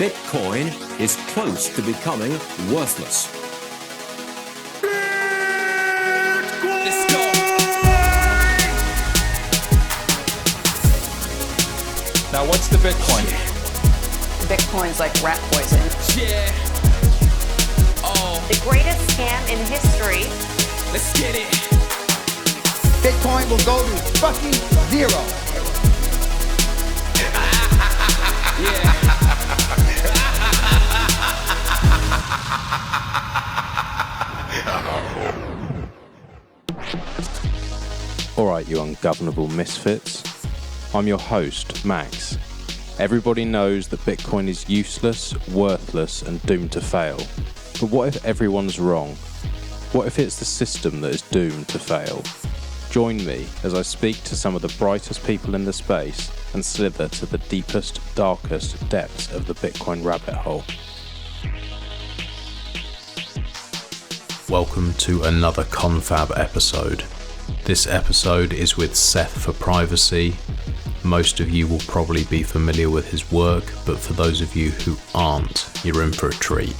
Bitcoin is close to becoming worthless. Let's go. Now, what's the Bitcoin? Bitcoin's like rat poison. Yeah. Oh, The greatest scam in history. let's get it. Bitcoin will go to fucking zero. Yeah. Alright, you ungovernable misfits. I'm your host, Max. Everybody knows that Bitcoin is useless, worthless, and doomed to fail. But what if everyone's wrong? What if it's the system that is doomed to fail? Join me as I speak to some of the brightest people in the space and slither to the deepest, darkest depths of the Bitcoin rabbit hole. Welcome to another Confab episode. This episode is with Seth For Privacy. Most of you will probably be familiar with his work, but for those of you who aren't, you're in for a treat.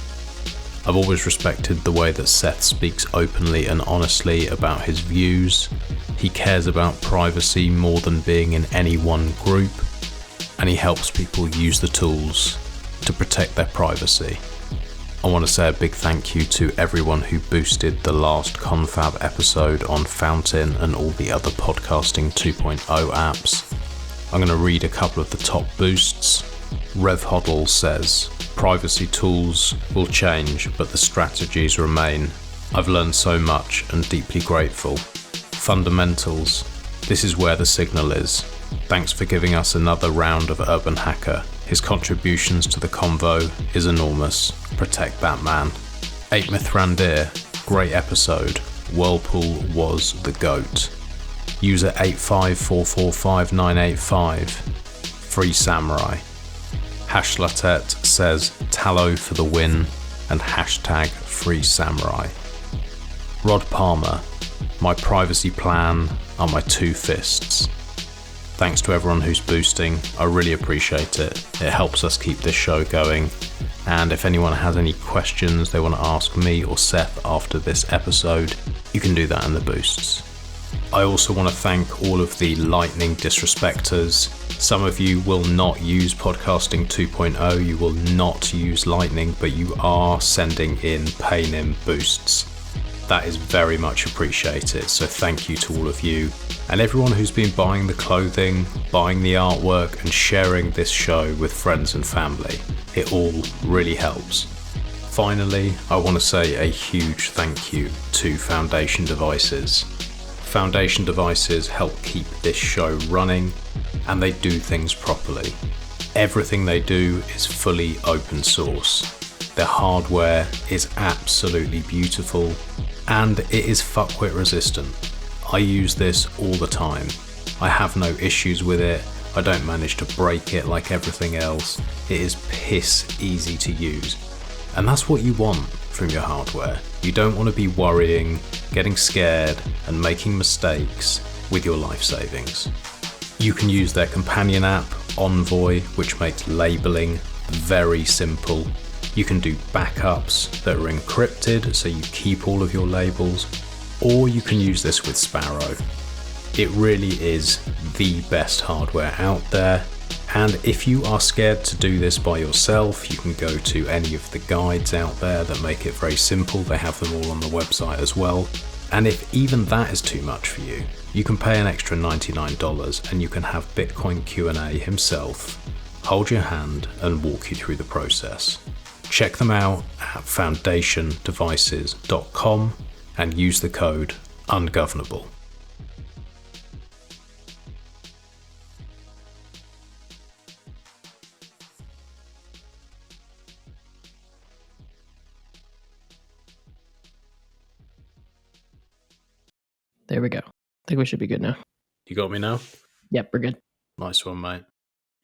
I've always respected the way that Seth speaks openly and honestly about his views. He cares about privacy more than being in any one group, and he helps people use the tools to protect their privacy. I want to say a big thank you to everyone who boosted the last Confab episode on Fountain and all the other podcasting 2.0 apps. I'm going to read a couple of the top boosts. Rev says, privacy tools will change, but the strategies remain. I've learned so much and deeply grateful. Fundamentals, this is where the signal is. Thanks for giving us another round of Urban Hacker. His contributions to the convo is enormous. Protect that man. 8 Mithrandir, great episode. Whirlpool was the GOAT. User 854455985, Free Samurai. Hashlatet says Tallow for the win and hashtag Free Samurai. Rod Palmer, my privacy plan are my two fists. Thanks to everyone who's boosting. I really appreciate it. It helps us keep this show going. And if anyone has any questions they want to ask me or Seth after this episode, you can do that in the boosts. I also want to thank all of the lightning disrespecters. Some of you will not use podcasting 2.0, you will not use lightning, but you are sending in Paynim boosts. That is very much appreciated, so thank you to all of you. And everyone who's been buying the clothing, buying the artwork, and sharing this show with friends and family. It all really helps. Finally, I want to say a huge thank you to Foundation Devices. Foundation Devices help keep this show running, and they do things properly. Everything they do is fully open source. Their hardware is absolutely beautiful, and it is fuckwit resistant. I use this all the time. I have no issues with it. I don't manage to break it like everything else. It is piss easy to use. And that's what you want from your hardware. You don't want to be worrying, getting scared, and making mistakes with your life savings. You can use their companion app, Envoy, which makes labeling very simple. You can do backups that are encrypted, so you keep all of your labels, or you can use this with Sparrow. It really is the best hardware out there, and if you are scared to do this by yourself, you can go to any of the guides out there that make it very simple. They have them all on the website as well. And if even that is too much for you, you can pay an extra $99 and you can have Bitcoin Q&A himself hold your hand and walk you through the process. Check them out at foundationdevices.com and use the code UNGOVERNABLE. There we go. I think we should be good now. You got me now? Yep, we're good. Nice one, mate.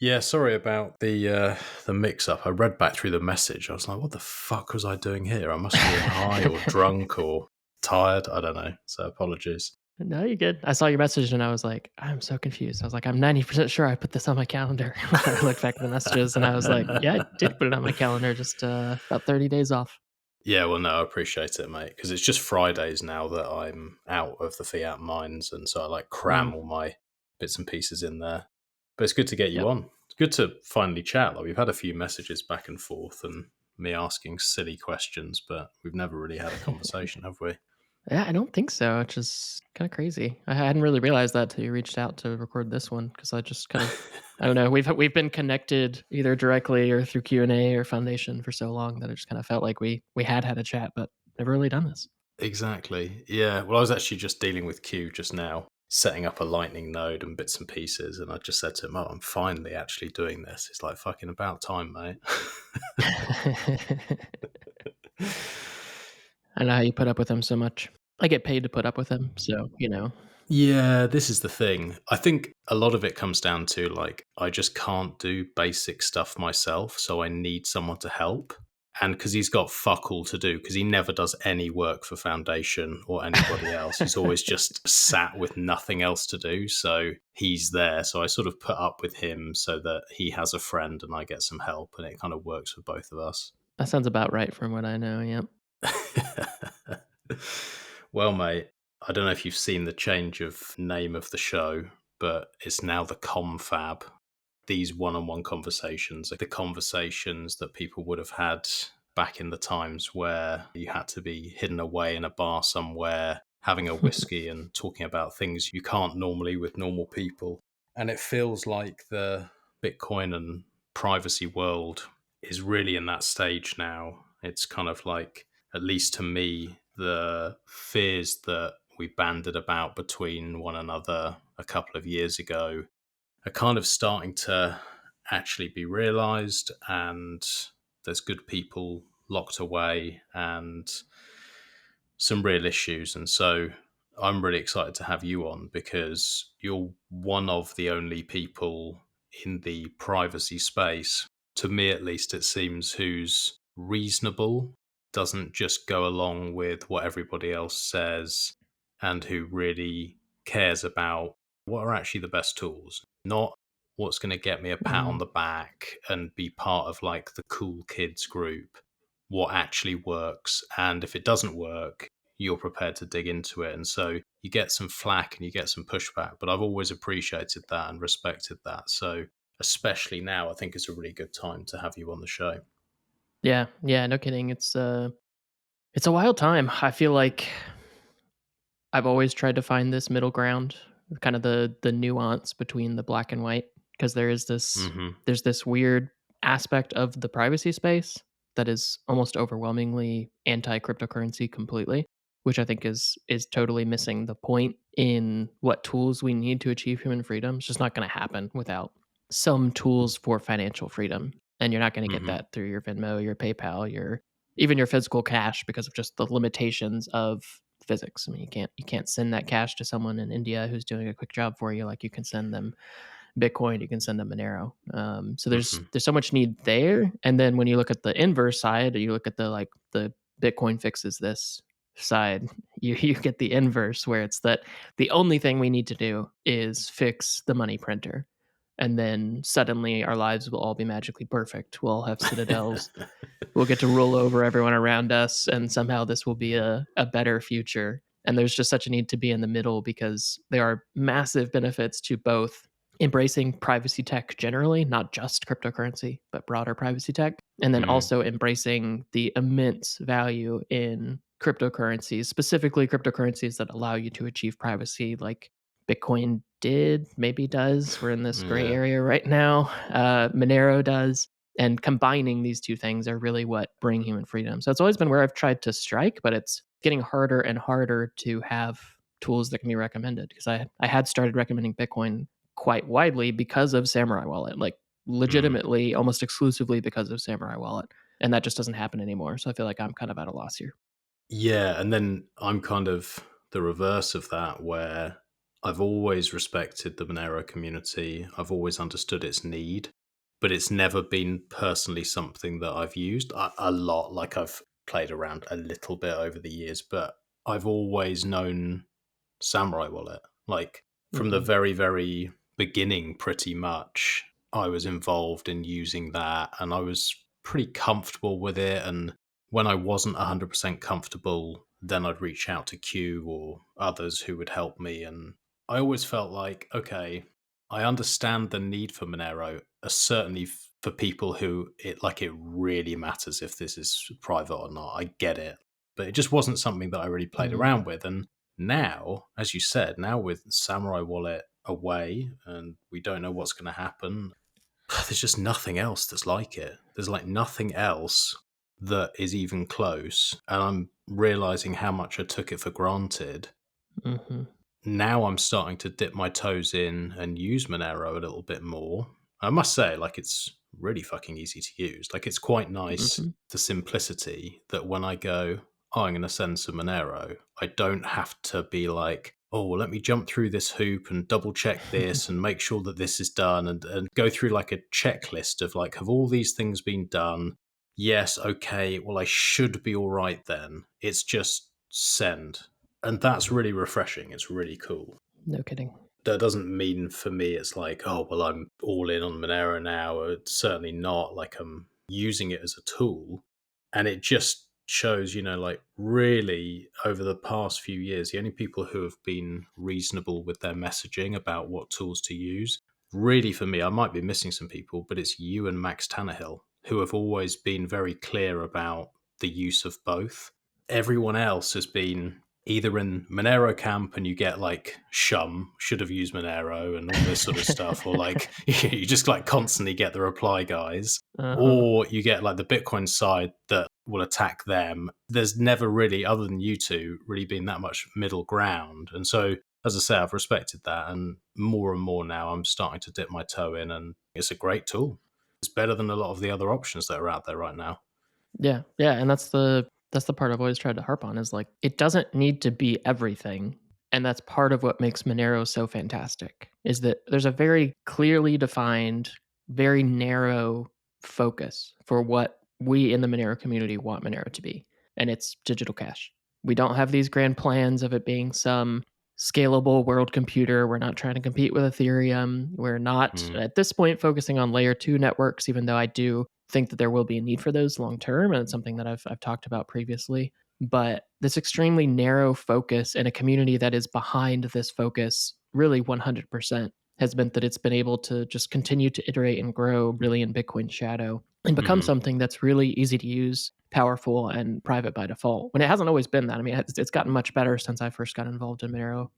Yeah, sorry about the mix-up. I read back through the message. I was like, what the fuck was I doing here? I must have been high or drunk or tired. I don't know. So apologies. No, you're good. I saw your message and I was like, I'm so confused. I was like, I'm 90% sure I put this on my calendar. I looked back at the messages and I was like, yeah, I did put it on my calendar, just about 30 days off. Yeah, well, no, I appreciate it, mate, because it's just Fridays now that I'm out of the fiat mines, and so I like cram all my bits and pieces in there. But it's good to get you Yep. on. It's good to finally chat. Like, we've had a few messages back and forth and me asking silly questions, but we've never really had a conversation, have we? Yeah, I don't think so, which is kind of crazy. I hadn't really realized that till you reached out to record this one because I just kind of, I don't know. We've been connected either directly or through Q&A or Foundation for so long that it just kind of felt like we had a chat, but never really done this. Exactly. Yeah. Well, I was actually just dealing with Q just now, setting up a lightning node and bits and pieces. And I just said to him, oh, I'm finally actually doing this. It's like fucking about time, mate. I know how you put up with him so much. I get paid to put up with him, so, you know. Yeah, this is the thing. I think a lot of it comes down to like, I just can't do basic stuff myself. So I need someone to help. And because he's got fuck all to do, because he never does any work for Foundation or anybody else. He's always just sat with nothing else to do. So he's there. So I sort of put up with him so that he has a friend and I get some help, and it kind of works for both of us. That sounds about right from what I know, yep. Well, mate, I don't know if you've seen the change of name of the show, but it's now the Confab. These one-on-one conversations, like the conversations that people would have had back in the times where you had to be hidden away in a bar somewhere, having a whiskey and talking about things you can't normally with normal people. And it feels like the Bitcoin and privacy world is really in that stage now. It's kind of like, at least to me, the fears that we banded about between one another a couple of years ago are kind of starting to actually be realized, and there's good people locked away and some real issues. And so I'm really excited to have you on because you're one of the only people in the privacy space, to me at least, it seems, who's reasonable, doesn't just go along with what everybody else says, and who really cares about what are actually the best tools, not what's going to get me a pat on the back and be part of like the cool kids group, what actually works. And if it doesn't work, you're prepared to dig into it. And so you get some flack and you get some pushback, but I've always appreciated that and respected that. So especially now, I think it's a really good time to have you on the show. Yeah, no kidding. It's a wild time. I feel like I've always tried to find this middle ground, kind of the nuance between the black and white, because there's this weird aspect of the privacy space that is almost overwhelmingly anti-cryptocurrency completely, which I think is totally missing the point in what tools we need to achieve human freedom. It's just not going to happen without some tools for financial freedom. And you're not going to get that through your Venmo, your PayPal, even your physical cash because of just the limitations of physics. I mean, you can't send that cash to someone in India who's doing a quick job for you like you can send them Bitcoin, you can send them Monero. So there's so much need there. And then when you look at the inverse side, you look at the Bitcoin fixes this side, you get the inverse where it's that the only thing we need to do is fix the money printer. And then suddenly our lives will all be magically perfect. We'll all have citadels. We'll get to rule over everyone around us. And somehow this will be a better future. And there's just such a need to be in the middle because there are massive benefits to both embracing privacy tech generally, not just cryptocurrency, but broader privacy tech. And then also embracing the immense value in cryptocurrencies, specifically cryptocurrencies that allow you to achieve privacy like Bitcoin maybe does. We're in this gray area right now. Monero does. And combining these two things are really what bring human freedom. So it's always been where I've tried to strike, but it's getting harder and harder to have tools that can be recommended. Because I had started recommending Bitcoin quite widely because of Samurai Wallet, like legitimately almost exclusively because of Samurai Wallet. And that just doesn't happen anymore. So I feel like I'm kind of at a loss here. Yeah, and then I'm kind of the reverse of that, where I've always respected the Monero community. I've always understood its need, but it's never been personally something that I've used a lot. Like I've played around a little bit over the years, but I've always known Samurai Wallet. Like from the very, very beginning, pretty much, I was involved in using that and I was pretty comfortable with it. And when I wasn't 100% comfortable, then I'd reach out to Q or others who would help me. And I always felt like, okay, I understand the need for Monero, certainly for people who it really matters if this is private or not. I get it. But it just wasn't something that I really played around with. And now, as you said, now with Samurai Wallet away and we don't know what's going to happen, there's just nothing else that's like it. There's like nothing else that is even close. And I'm realizing how much I took it for granted. Now I'm starting to dip my toes in and use Monero a little bit more. I must say, like, it's really fucking easy to use. Like, it's quite nice, the simplicity that when I go, oh, I'm going to send some Monero, I don't have to be like, oh, well, let me jump through this hoop and double check this and make sure that this is done and go through like a checklist of like, have all these things been done? Yes, okay, well, I should be all right then. It's just send. And that's really refreshing. It's really cool. No kidding. That doesn't mean for me it's like, oh, well, I'm all in on Monero now. It's certainly not. Like, I'm using it as a tool. And it just shows, like really over the past few years, the only people who have been reasonable with their messaging about what tools to use, really for me, I might be missing some people, but it's you and Max Tannehill who have always been very clear about the use of both. Everyone else has been either in Monero camp and you get like should have used Monero and all this sort of stuff, or like you just like constantly get the reply guys, or you get like the Bitcoin side that will attack them. There's never really, other than you two, really been that much middle ground. And so, as I say, I've respected that, and more now I'm starting to dip my toe in, and it's a great tool. It's better than a lot of the other options that are out there right now. Yeah, and that's the part I've always tried to harp on, is like, it doesn't need to be everything. And that's part of what makes Monero so fantastic, is that there's a very clearly defined, very narrow focus for what we in the Monero community want Monero to be. And it's digital cash. We don't have these grand plans of it being some scalable world computer. We're not trying to compete with Ethereum. We're not at this point focusing on layer 2 networks, even though I do think that there will be a need for those long term, and it's something that I've talked about previously. But this extremely narrow focus and a community that is behind this focus, really 100%, has meant that it's been able to just continue to iterate and grow really in Bitcoin's shadow and become something that's really easy to use, powerful, and private by default, when it hasn't always been that. I mean, it's gotten much better since I first got involved in Monero.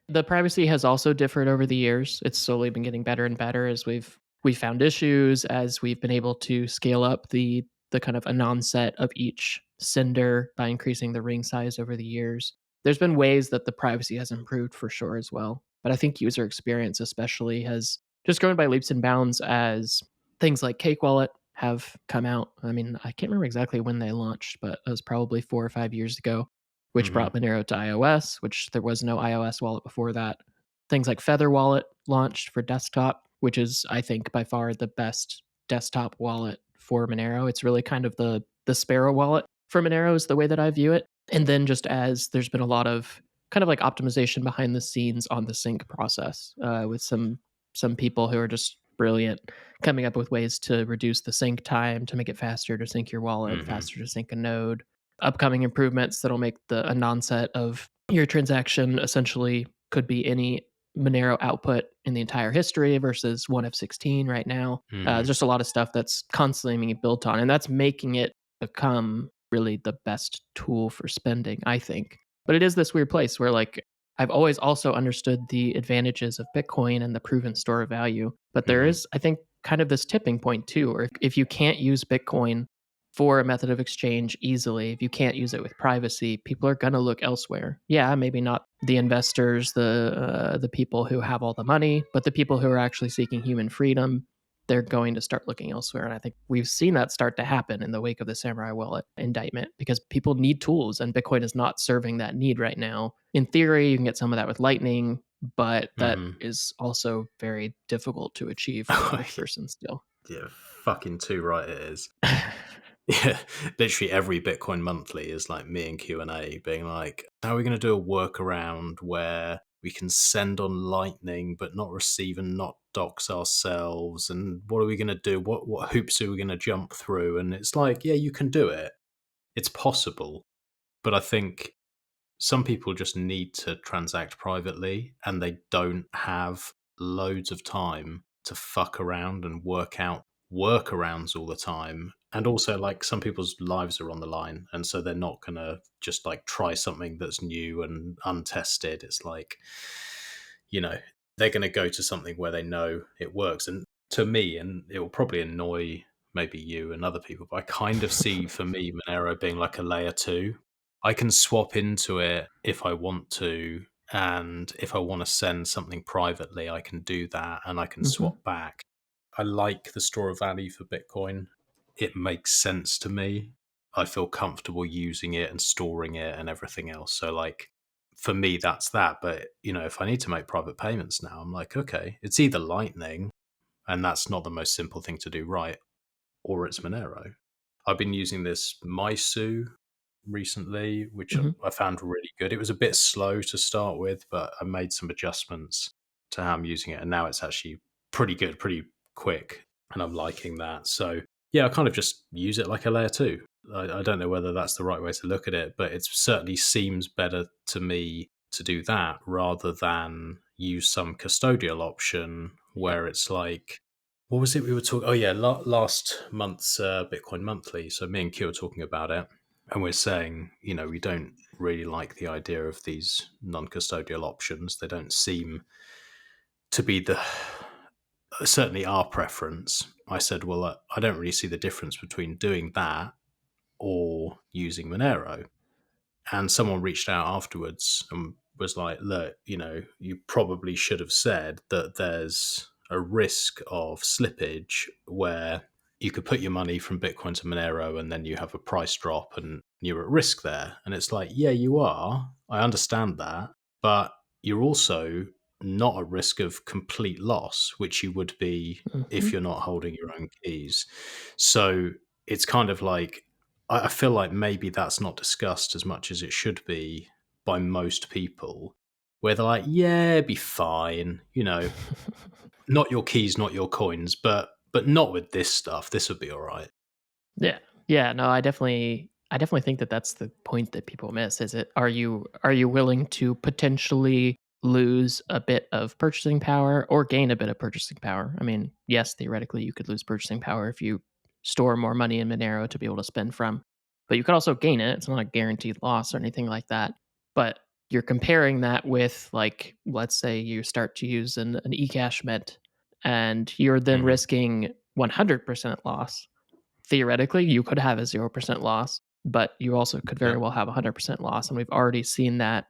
The privacy has also differed over the years. It's slowly been getting better and better as we've found issues, as we've been able to scale up the kind of anon set of each sender by increasing the ring size over the years. There's been ways that the privacy has improved for sure as well. But I think user experience especially has just grown by leaps and bounds as things like Cake Wallet have come out. I mean, I can't remember exactly when they launched, but it was probably 4 or 5 years ago, which brought Monero to iOS, which there was no iOS wallet before that. Things like Feather Wallet launched for desktop, which is, I think, by far the best desktop wallet for Monero. It's really kind of the Sparrow wallet for Monero is the way that I view it. And then just as there's been a lot of kind of like optimization behind the scenes on the sync process, with some people who are just brilliant, coming up with ways to reduce the sync time, to make it faster to sync your wallet, faster to sync a node. Upcoming improvements that'll make the anon set of your transaction essentially could be any Monero output in the entire history versus 1 of 16 right now. Just a lot of stuff that's constantly being built on, and that's making it become really the best tool for spending, I think. But it is this weird place where, like, I've always also understood the advantages of Bitcoin and the proven store of value. But there is, I think, kind of this tipping point too, where if you can't use Bitcoin for a method of exchange easily, if you can't use it with privacy, people are going to look elsewhere. Yeah, maybe not the investors, the people who have all the money, but the people who are actually seeking human freedom, they're going to start looking elsewhere. And I think we've seen that start to happen in the wake of the Samurai Wallet indictment, because people need tools and Bitcoin is not serving that need right now. In theory, you can get some of that with Lightning, but that is also very difficult to achieve for the average person still. Yeah, fucking too right it is. Yeah, literally every Bitcoin monthly is like me and Q&A being like, how are we going to do a workaround where we can send on Lightning but not receive and not dox ourselves? And what are we going to do? What hoops are we going to jump through? And it's like, yeah, you can do it. It's possible. But I think some people just need to transact privately, and they don't have loads of time to fuck around and work out workarounds all the time. And also, like, some people's lives are on the line, and so they're not gonna just like try something that's new and untested. It's like, they're gonna go to something where they know it works. And to me, and it will probably annoy maybe you and other people, but I kind of see, for me, Monero being like a layer 2. I can swap into it if I want to, and if I want to send something privately, I can do that, and I can swap back. I like the store of value for Bitcoin. It makes sense to me. I feel comfortable using it and storing it and everything else. So, like, for me, that's that. But, if I need to make private payments now, I'm like, okay, it's either Lightning, and that's not the most simple thing to do right, or it's Monero. I've been using this Maisu recently, which I found really good. It was a bit slow to start with, but I made some adjustments to how I'm using it, and now it's actually pretty good, pretty quick, and I'm liking that. So yeah, I kind of just use it like a layer 2. I don't know whether that's the right way to look at it, but it certainly seems better to me to do that rather than use some custodial option where it's like, what was it we were talking? Oh yeah, last month's Bitcoin Monthly. So me and Q were talking about it, and we're saying, we don't really like the idea of these non-custodial options. They don't seem to be certainly our preference. I said, well, I don't really see the difference between doing that or using Monero. And someone reached out afterwards and was like, look, you probably should have said that there's a risk of slippage where you could put your money from Bitcoin to Monero and then you have a price drop and you're at risk there. And it's like, yeah, you are. I understand that. But you're also not at risk of complete loss, which you would be if you're not holding your own keys. So it's kind of like, I feel like maybe that's not discussed as much as it should be by most people, where they're like, yeah, it'd be fine, not your keys, not your coins, but not with this stuff. This would be all right. Yeah. No, I definitely think that that's the point that people miss. Is it, are you willing to potentially lose a bit of purchasing power or gain a bit of purchasing power? I mean, yes, theoretically you could lose purchasing power if you store more money in Monero to be able to spend from, but you could also gain it. It's not a guaranteed loss or anything like that. But you're comparing that with, like, let's say you start to use an eCash mint and you're then risking 100% loss. Theoretically, you could have a 0% loss, but you also could very well have 100% loss. And we've already seen that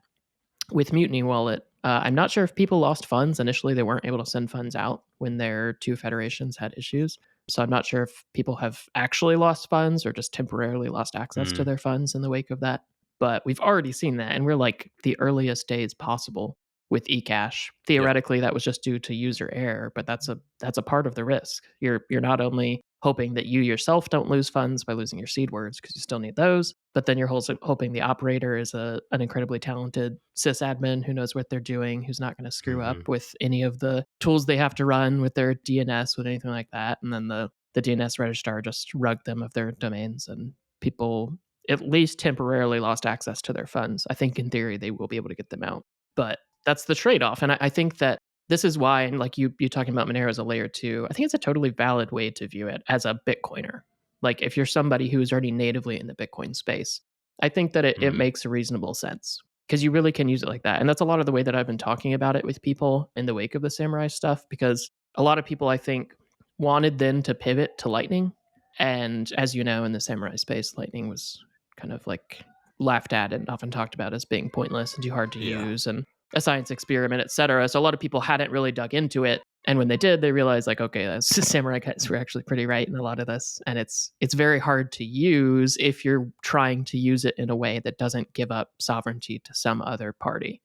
with Mutiny Wallet. I'm not sure if people lost funds. Initially, they weren't able to send funds out when their two federations had issues. So I'm not sure if people have actually lost funds or just temporarily lost access to their funds in the wake of that. But we've already seen that, and we're like the earliest days possible with eCash. Theoretically, that was just due to user error, but that's a part of the risk. You're not only hoping that you yourself don't lose funds by losing your seed words, because you still need those, but then you're also hoping the operator is an incredibly talented sysadmin who knows what they're doing, who's not going to screw up with any of the tools they have to run with their DNS, with anything like that. And then the DNS registrar just rugged them of their domains, and people at least temporarily lost access to their funds. I think in theory they will be able to get them out, but that's the trade-off. And I think that this is why, and like you talking about Monero as a layer 2, I think it's a totally valid way to view it as a Bitcoiner. Like, if you're somebody who is already natively in the Bitcoin space, I think that it makes reasonable sense, because you really can use it like that. And that's a lot of the way that I've been talking about it with people in the wake of the Samurai stuff, because a lot of people, I think, wanted then to pivot to Lightning. And as you know, in the Samurai space, Lightning was kind of like laughed at and often talked about as being pointless and too hard to use and a science experiment, etc. So a lot of people hadn't really dug into it, and when they did, they realized, like, okay, the Samurai guys were actually pretty right in a lot of this, and it's very hard to use if you're trying to use it in a way that doesn't give up sovereignty to some other party.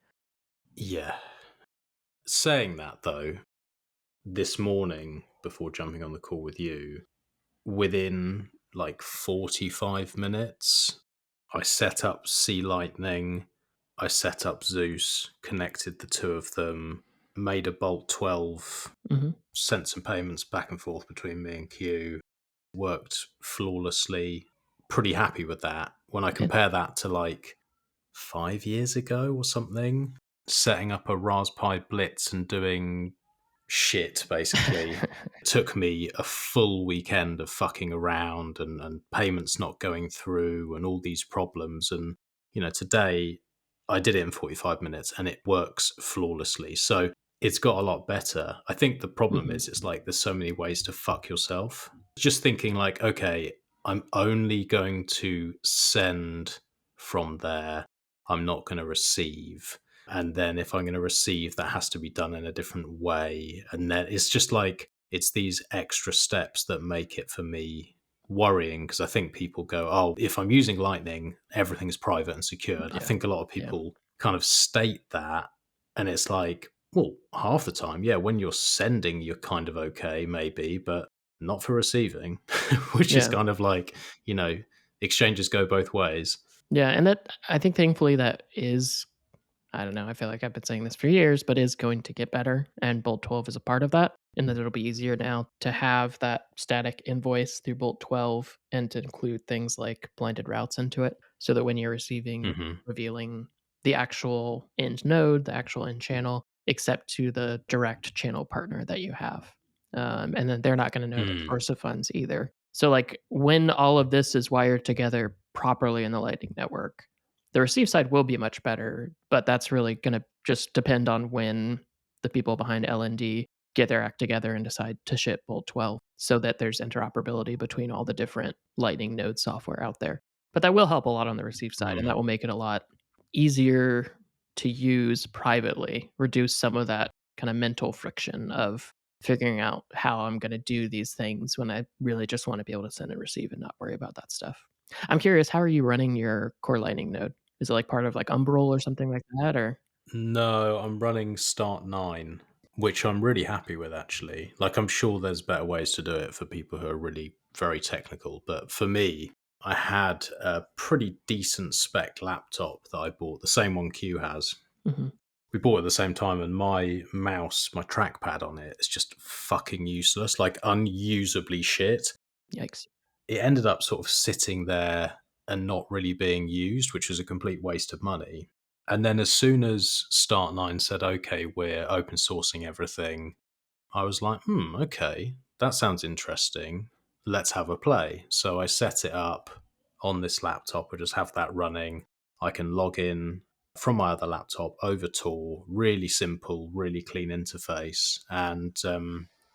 Yeah. Saying that, though, this morning before jumping on the call with you, within like 45 minutes, I set up C Lightning. I set up Zeus, connected the two of them, made a Bolt 12, sent some payments back and forth between me and Q, worked flawlessly. Pretty happy with that. When I compare that to like 5 years ago or something, setting up a Raspberry Blitz and doing shit basically took me a full weekend of fucking around and payments not going through and all these problems. And today I did it in 45 minutes and it works flawlessly. So it's got a lot better. I think the problem is it's like there's so many ways to fuck yourself. Just thinking like, okay, I'm only going to send from there, I'm not going to receive. And then if I'm going to receive, that has to be done in a different way. And then it's just like, it's these extra steps that make it for me worrying, because I think people go, oh, if I'm using Lightning, everything's private and secured. I think a lot of people kind of state that. And it's like, well, half the time, yeah, when you're sending, you're kind of okay, maybe, but not for receiving, which is kind of like, exchanges go both ways. Yeah, and that, I think thankfully that is, I don't know, I feel like I've been saying this for years, but is going to get better. And Bolt 12 is a part of that. And that it'll be easier now to have that static invoice through Bolt 12 and to include things like blinded routes into it. So that when you're receiving, revealing the actual end node, the actual end channel, except to the direct channel partner that you have. And then they're not going to know the source of funds either. So like when all of this is wired together properly in the Lightning Network, the receive side will be much better, but that's really going to just depend on when the people behind LND get their act together and decide to ship Bolt 12 so that there's interoperability between all the different Lightning node software out there. But that will help a lot on the receive side, and that will make it a lot easier to use privately, reduce some of that kind of mental friction of figuring out how I'm going to do these things when I really just want to be able to send and receive and not worry about that stuff. I'm curious, how are you running your core Lightning node? Is it like part of like Umbrel or something like that, or? No, I'm running Start 9, which I'm really happy with, actually. Like, I'm sure there's better ways to do it for people who are really very technical. But for me, I had a pretty decent spec laptop that I bought, the same one Q has. We bought it at the same time, and my mouse, my trackpad on it is just fucking useless, like unusably shit. Yikes. It ended up sort of sitting there and not really being used, which was a complete waste of money. And then as soon as Start 9 said, okay, we're open sourcing everything, I was like, okay, that sounds interesting. Let's have a play. So I set it up on this laptop. I just have that running. I can log in from my other laptop over Tor, really simple, really clean interface. And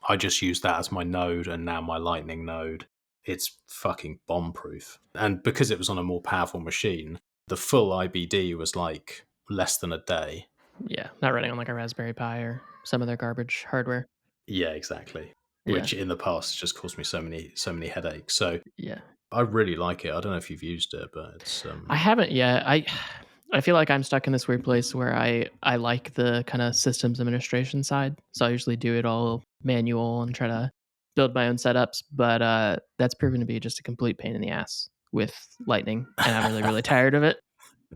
I just use that as my node and now my Lightning node. It's fucking bomb-proof. And because it was on a more powerful machine, the full IBD was like less than a day. Yeah, not running on like a Raspberry Pi or some other garbage hardware. Yeah, exactly. Yeah. Which in the past just caused me so many headaches. So Yeah. I really like it. I don't know if you've used it, but it's I haven't yet. I feel like I'm stuck in this weird place where I like the kind of systems administration side. So I usually do it all manual and try to build my own setups, but that's proven to be just a complete pain in the ass with Lightning, and I'm really, really tired of it.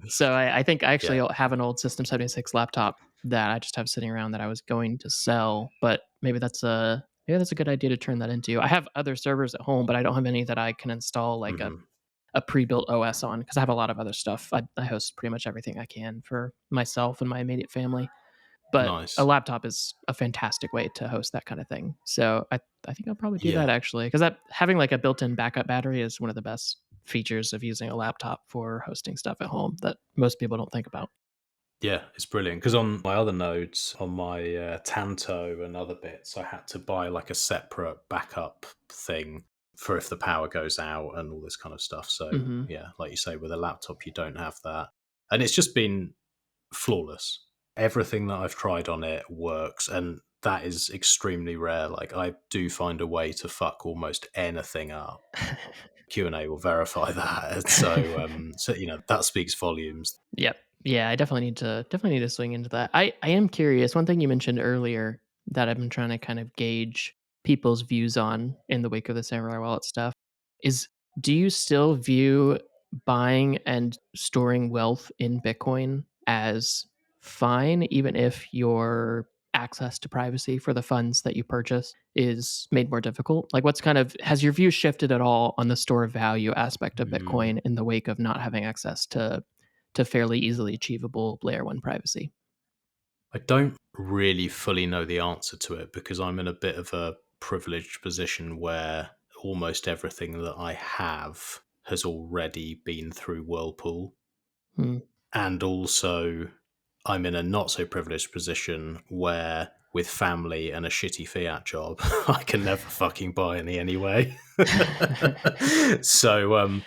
So I think I actually have an old System 76 laptop that I just have sitting around that I was going to sell, but maybe that's a good idea to turn that into. I have other servers at home, but I don't have any that I can install like a pre-built OS on, because I have a lot of other stuff. I host pretty much everything I can for myself and my immediate family. But nice. a laptop is a fantastic way to host that kind of thing. So I think I'll probably do that, actually, because that having like a built-in backup battery is one of the best features of using a laptop for hosting stuff at home that most people don't think about. Yeah, it's brilliant. Because on my other nodes, on my Tanto and other bits, I had to buy like a separate backup thing for if the power goes out and all this kind of stuff. So yeah, like you say, with a laptop, you don't have that. And it's just been flawless. Everything that I've tried on it works, and that is extremely rare. Like, I do find a way to fuck almost anything up. Q&A will verify that. So that speaks volumes. Yep. Yeah, I definitely need to swing into that. I am curious. One thing you mentioned earlier that I've been trying to kind of gauge people's views on in the wake of the Samurai Wallet stuff is, do you still view buying and storing wealth in Bitcoin as fine, even if your access to privacy for the funds that you purchase is made more difficult? Like, has your view shifted at all on the store of value aspect of Bitcoin in the wake of not having access to fairly easily achievable layer one privacy? I don't really fully know the answer to it because I'm in a bit of a privileged position where almost everything that I have has already been through Whirlpool. Hmm. And also, I'm in a not so privileged position where, with family and a shitty fiat job, I can never fucking buy any anyway. So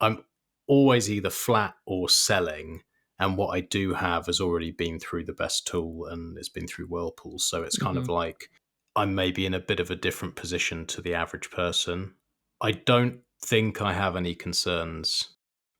I'm always either flat or selling, and what I do have has already been through the best tool, and it's been through Whirlpool. So it's kind of like I'm maybe in a bit of a different position to the average person. I don't think I have any concerns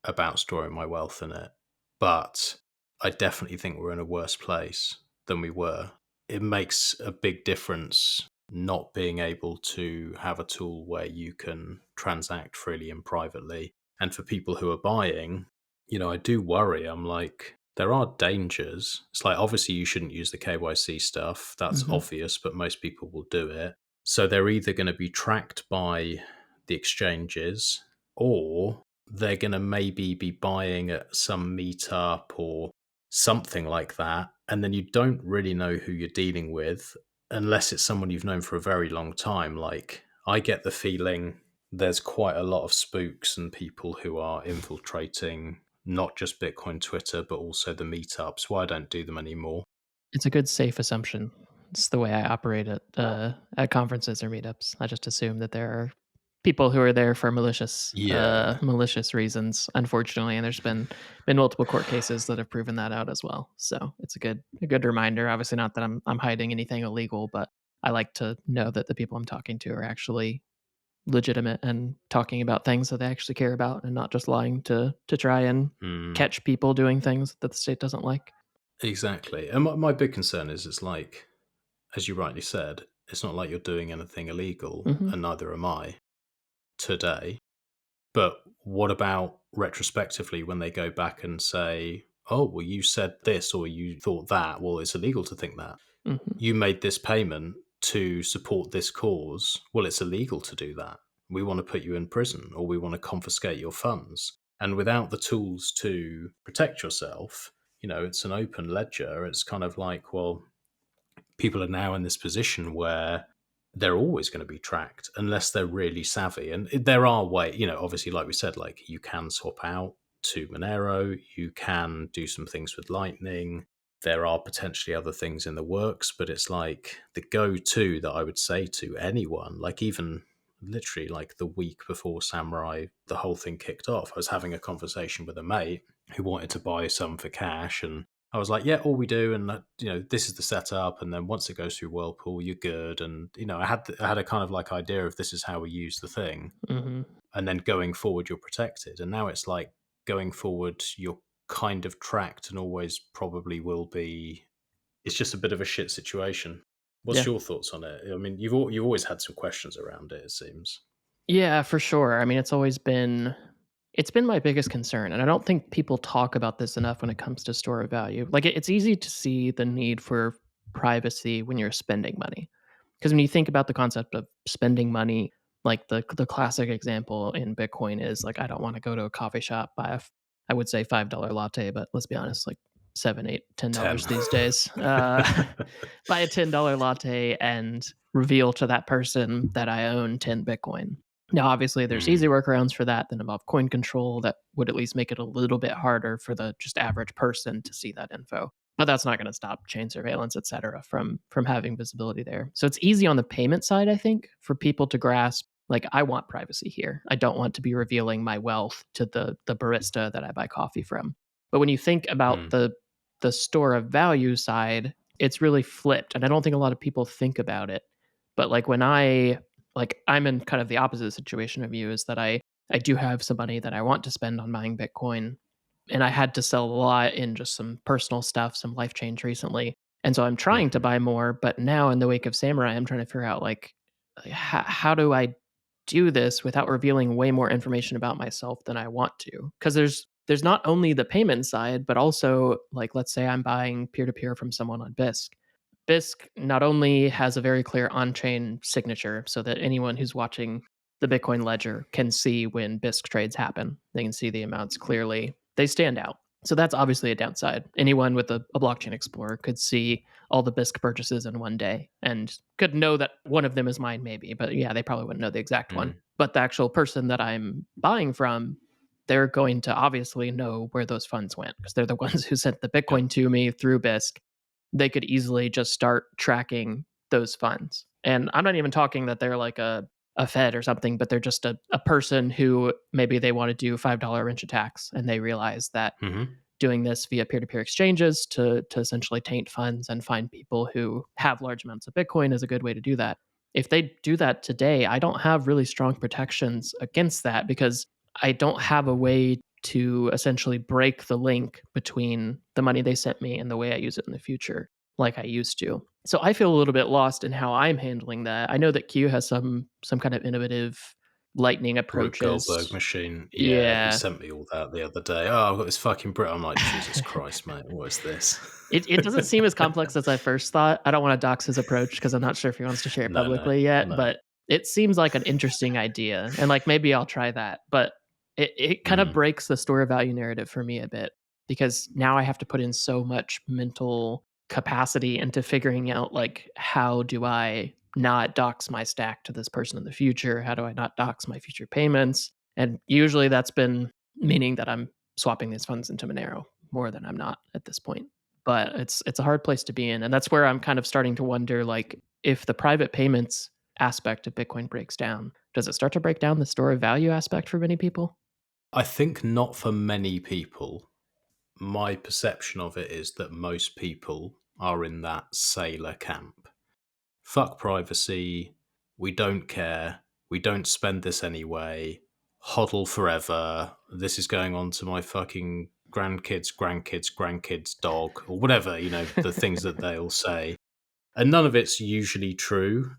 about storing my wealth in it, but I definitely think we're in a worse place than we were. It makes a big difference not being able to have a tool where you can transact freely and privately. And for people who are buying, I do worry. I'm like, there are dangers. It's like, obviously, you shouldn't use the KYC stuff. That's obvious, but most people will do it. So they're either going to be tracked by the exchanges, or they're going to maybe be buying at some meetup or something like that. And then you don't really know who you're dealing with unless it's someone you've known for a very long time. Like, I get the feeling there's quite a lot of spooks and people who are infiltrating not just Bitcoin Twitter, but also the meetups. Well, I don't do them anymore. It's a good safe assumption. It's the way I operate at conferences or meetups. I just assume that there are people who are there for malicious reasons, unfortunately, and there's been multiple court cases that have proven that out as well. So it's a good reminder. Obviously, not that I'm hiding anything illegal, but I like to know that the people I'm talking to are actually legitimate and talking about things that they actually care about, and not just lying to try and catch people doing things that the state doesn't like. Exactly. And my big concern is, it's like, as you rightly said, it's not like you're doing anything illegal, and neither am I today. But what about retrospectively when they go back and say, oh, well, you said this or you thought that? Well, it's illegal to think that. You made this payment to support this cause. Well, it's illegal to do that. We want to put you in prison, or we want to confiscate your funds. And without the tools to protect yourself, it's an open ledger. It's kind of like, well, people are now in this position where they're always going to be tracked unless they're really savvy. And there are ways, obviously, like we said, like, you can swap out to Monero, you can do some things with Lightning. There are potentially other things in the works, but it's like the go-to that I would say to anyone, like even literally like the week before Samurai, the whole thing kicked off, I was having a conversation with a mate who wanted to buy some for cash, and I was like, yeah, all we do, and this is the setup, and then once it goes through Whirlpool, you're good. And I had a kind of like idea of this is how we use the thing, and then going forward, you're protected. And now it's like, going forward, you're kind of tracked, and always probably will be. It's just a bit of a shit situation. What's your thoughts on it? I mean, you've always had some questions around it, it seems. Yeah, for sure. I mean, it's been my biggest concern, and I don't think people talk about this enough when it comes to store of value. Like, it's easy to see the need for privacy when you're spending money, because when you think about the concept of spending money, like the classic example in Bitcoin is like, I don't want to go to a coffee shop, buy I would say $5 latte, but let's be honest, like $7, $8, $10 10. these days. Buy a $10 latte and reveal to that person that I own 10 Bitcoin. Now, obviously, there's easy workarounds for that involve coin control that would at least make it a little bit harder for the just average person to see that info. But that's not going to stop chain surveillance, et cetera, from having visibility there. So it's easy on the payment side, I think, for people to grasp, like, I want privacy here. I don't want to be revealing my wealth to the barista that I buy coffee from. But when you think about the store of value side, it's really flipped. And I don't think a lot of people think about it. But like, when I'm in kind of the opposite situation of you, is that I do have some money that I want to spend on buying Bitcoin, and I had to sell a lot in just some personal stuff, some life change recently. And so I'm trying to buy more, but now in the wake of Samurai, I'm trying to figure out, like, how do I do this without revealing way more information about myself than I want to? Because there's not only the payment side, but also, like, let's say I'm buying peer-to-peer from someone on Bisq. Bisq not only has a very clear on-chain signature so that anyone who's watching the Bitcoin ledger can see when Bisq trades happen. They can see the amounts clearly. They stand out. So that's obviously a downside. Anyone with a blockchain explorer could see all the Bisq purchases in one day and could know that one of them is mine, maybe. But yeah, they probably wouldn't know the exact one. But the actual person that I'm buying from, they're going to obviously know where those funds went because they're the ones who sent the Bitcoin to me through Bisq. They could easily just start tracking those funds. And I'm not even talking that they're like a Fed or something, but they're just a person who maybe they want to do $5 wrench attacks and they realize that doing this via peer-to-peer exchanges to essentially taint funds and find people who have large amounts of Bitcoin is a good way to do that. If they do that today, I don't have really strong protections against that because I don't have a way to essentially break the link between the money they sent me and the way I use it in the future like I used to. So I feel a little bit lost in how I'm handling that. I know that Q has some kind of innovative lightning approaches. Goldberg machine. Yeah, he sent me all that the other day. Oh, I've got this fucking Brit. I'm like, Jesus Christ, mate, what is this? It doesn't seem as complex as I first thought. I don't want to dox his approach because I'm not sure if he wants to share it publicly yet, but it seems like an interesting idea. And like maybe I'll try that. But it kind of breaks the store of value narrative for me a bit because now I have to put in so much mental capacity into figuring out like how do I not dox my stack to this person in the future? How do I not dox my future payments? And usually that's been meaning that I'm swapping these funds into Monero more than I'm not at this point. But it's a hard place to be in. And that's where I'm kind of starting to wonder, like, if the private payments aspect of Bitcoin breaks down, does it start to break down the store of value aspect for many people? I think not for many people. My perception of it is that most people are in that sailor camp. Fuck privacy. We don't care. We don't spend this anyway. Hodl forever. This is going on to my fucking grandkids' dog, or whatever, the things that they'll say. And none of it's usually true.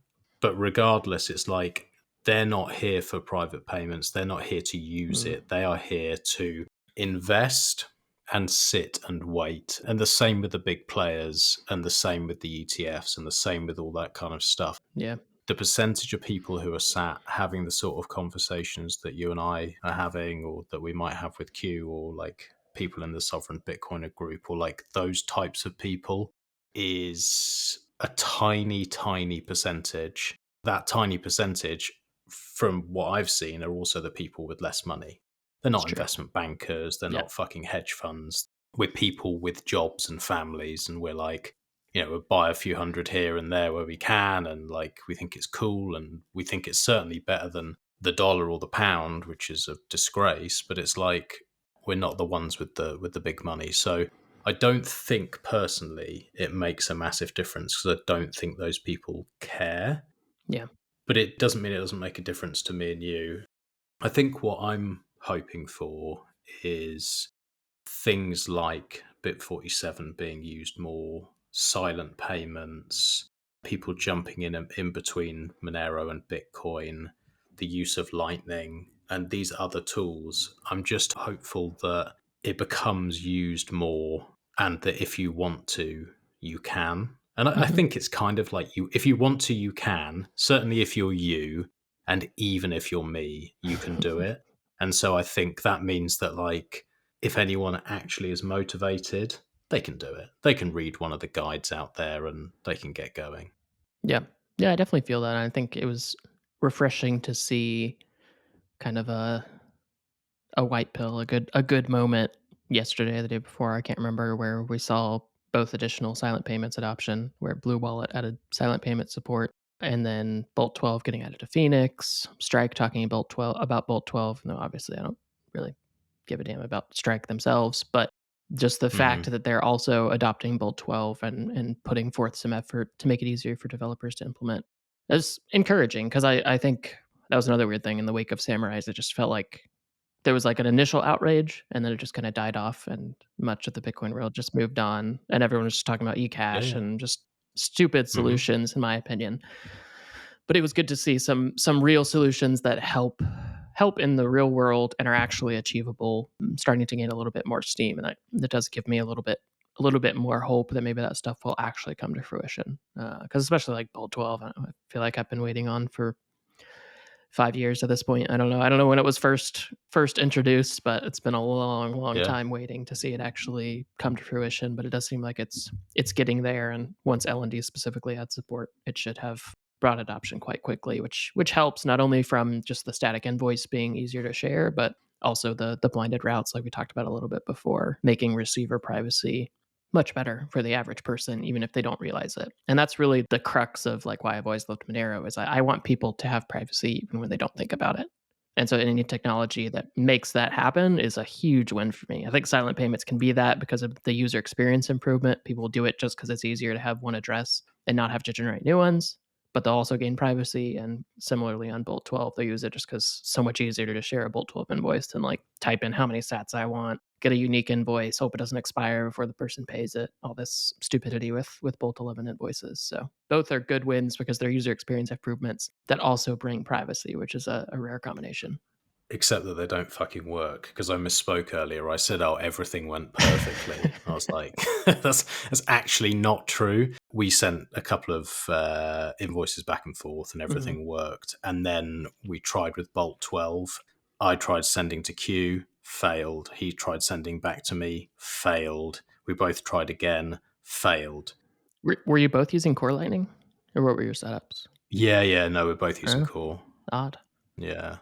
But regardless, it's like they're not here for private payments. They're not here to use it. They are here to invest and sit and wait. And the same with the big players and the same with the ETFs and the same with all that kind of stuff. Yeah. The percentage of people who are sat having the sort of conversations that you and I are having or that we might have with Q or like people in the Sovereign Bitcoiner group or like those types of people is a tiny, tiny percentage. That tiny percentage, from what I've seen, are also the people with less money. They're not investment bankers. They're not fucking hedge funds. We're people with jobs and families. And we're like, we'll buy a few hundred here and there where we can. And like, we think it's cool. And we think it's certainly better than the dollar or the pound, which is a disgrace. But it's like, we're not the ones with the big money. So I don't think personally it makes a massive difference because I don't think those people care. Yeah. But it doesn't mean it doesn't make a difference to me and you. I think what I'm hoping for is things like Bit47 being used more, silent payments, people jumping in between Monero and Bitcoin, the use of Lightning, and these other tools. I'm just hopeful that it becomes used more and that if you want to, you can. And I think it's kind of like if you want to, you can. Certainly if you're you, and even if you're me, you can do it. And so I think that means that like if anyone actually is motivated, they can do it. They can read one of the guides out there and they can get going. Yeah. Yeah, I definitely feel that. I think it was refreshing to see kind of a white pill, a good moment yesterday, the day before, I can't remember, where we saw both additional silent payments adoption, where Blue Wallet added silent payment support, and then Bolt 12 getting added to Phoenix, Strike talking about Bolt 12. No, obviously I don't really give a damn about Strike themselves, but just the fact that they're also adopting Bolt 12 and putting forth some effort to make it easier for developers to implement is encouraging, because I think that was another weird thing in the wake of Samurais. It just felt like there was like an initial outrage and then it just kind of died off and much of the Bitcoin world just moved on and everyone was just talking about eCash and just stupid solutions in my opinion. But it was good to see some real solutions that help help in the real world and are actually achievable, starting to gain a little bit more steam. And that does give me a little bit more hope that maybe that stuff will actually come to fruition. Because especially like Bolt 12, I feel like I've been waiting on for 5 years at this point. I don't know when it was first introduced, but it's been a long time waiting to see it actually come to fruition. But it does seem like it's getting there, and once L&D specifically adds support, it should have broad adoption quite quickly, which helps not only from just the static invoice being easier to share, but also the blinded routes, like we talked about a little bit before, making receiver privacy much better for the average person, even if they don't realize it. And that's really the crux of like why I've always loved Monero, is I want people to have privacy even when they don't think about it. And so any technology that makes that happen is a huge win for me. I think silent payments can be that because of the user experience improvement. People do it just because it's easier to have one address and not have to generate new ones, but they'll also gain privacy. And similarly on Bolt 12, they use it just because it's so much easier to share a Bolt 12 invoice than like type in how many sats I want, get a unique invoice, hope it doesn't expire before the person pays it, all this stupidity with Bolt 11 invoices. So both are good wins because they're user experience improvements that also bring privacy, which is a rare combination. Except that they don't fucking work, because I misspoke earlier. I said, oh, everything went perfectly. I was like, that's actually not true. We sent a couple of invoices back and forth and everything worked. And then we tried with Bolt 12. I tried sending to Q, failed. He tried sending back to me, failed. We both tried again, failed. Were you both using Core Lightning? Or what were your setups? Yeah, no, we're both using Core. Odd. Yeah.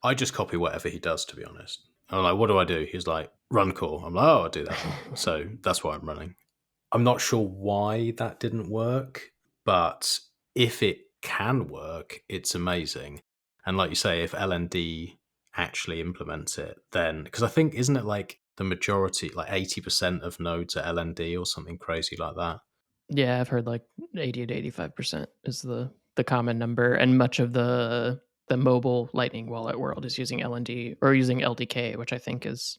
I just copy whatever he does, to be honest. I'm like, what do I do? He's like, run Core. I'm like, oh, I'll do that. So that's what I'm running. I'm not sure why that didn't work, but if it can work, it's amazing. And like you say, if LND actually implements it, then, because I think, isn't it like the majority, like 80% of nodes are LND or something crazy like that? Yeah, I've heard like 80 to 85% is the common number. And much of the mobile Lightning wallet world is using LND or using LDK, which I think is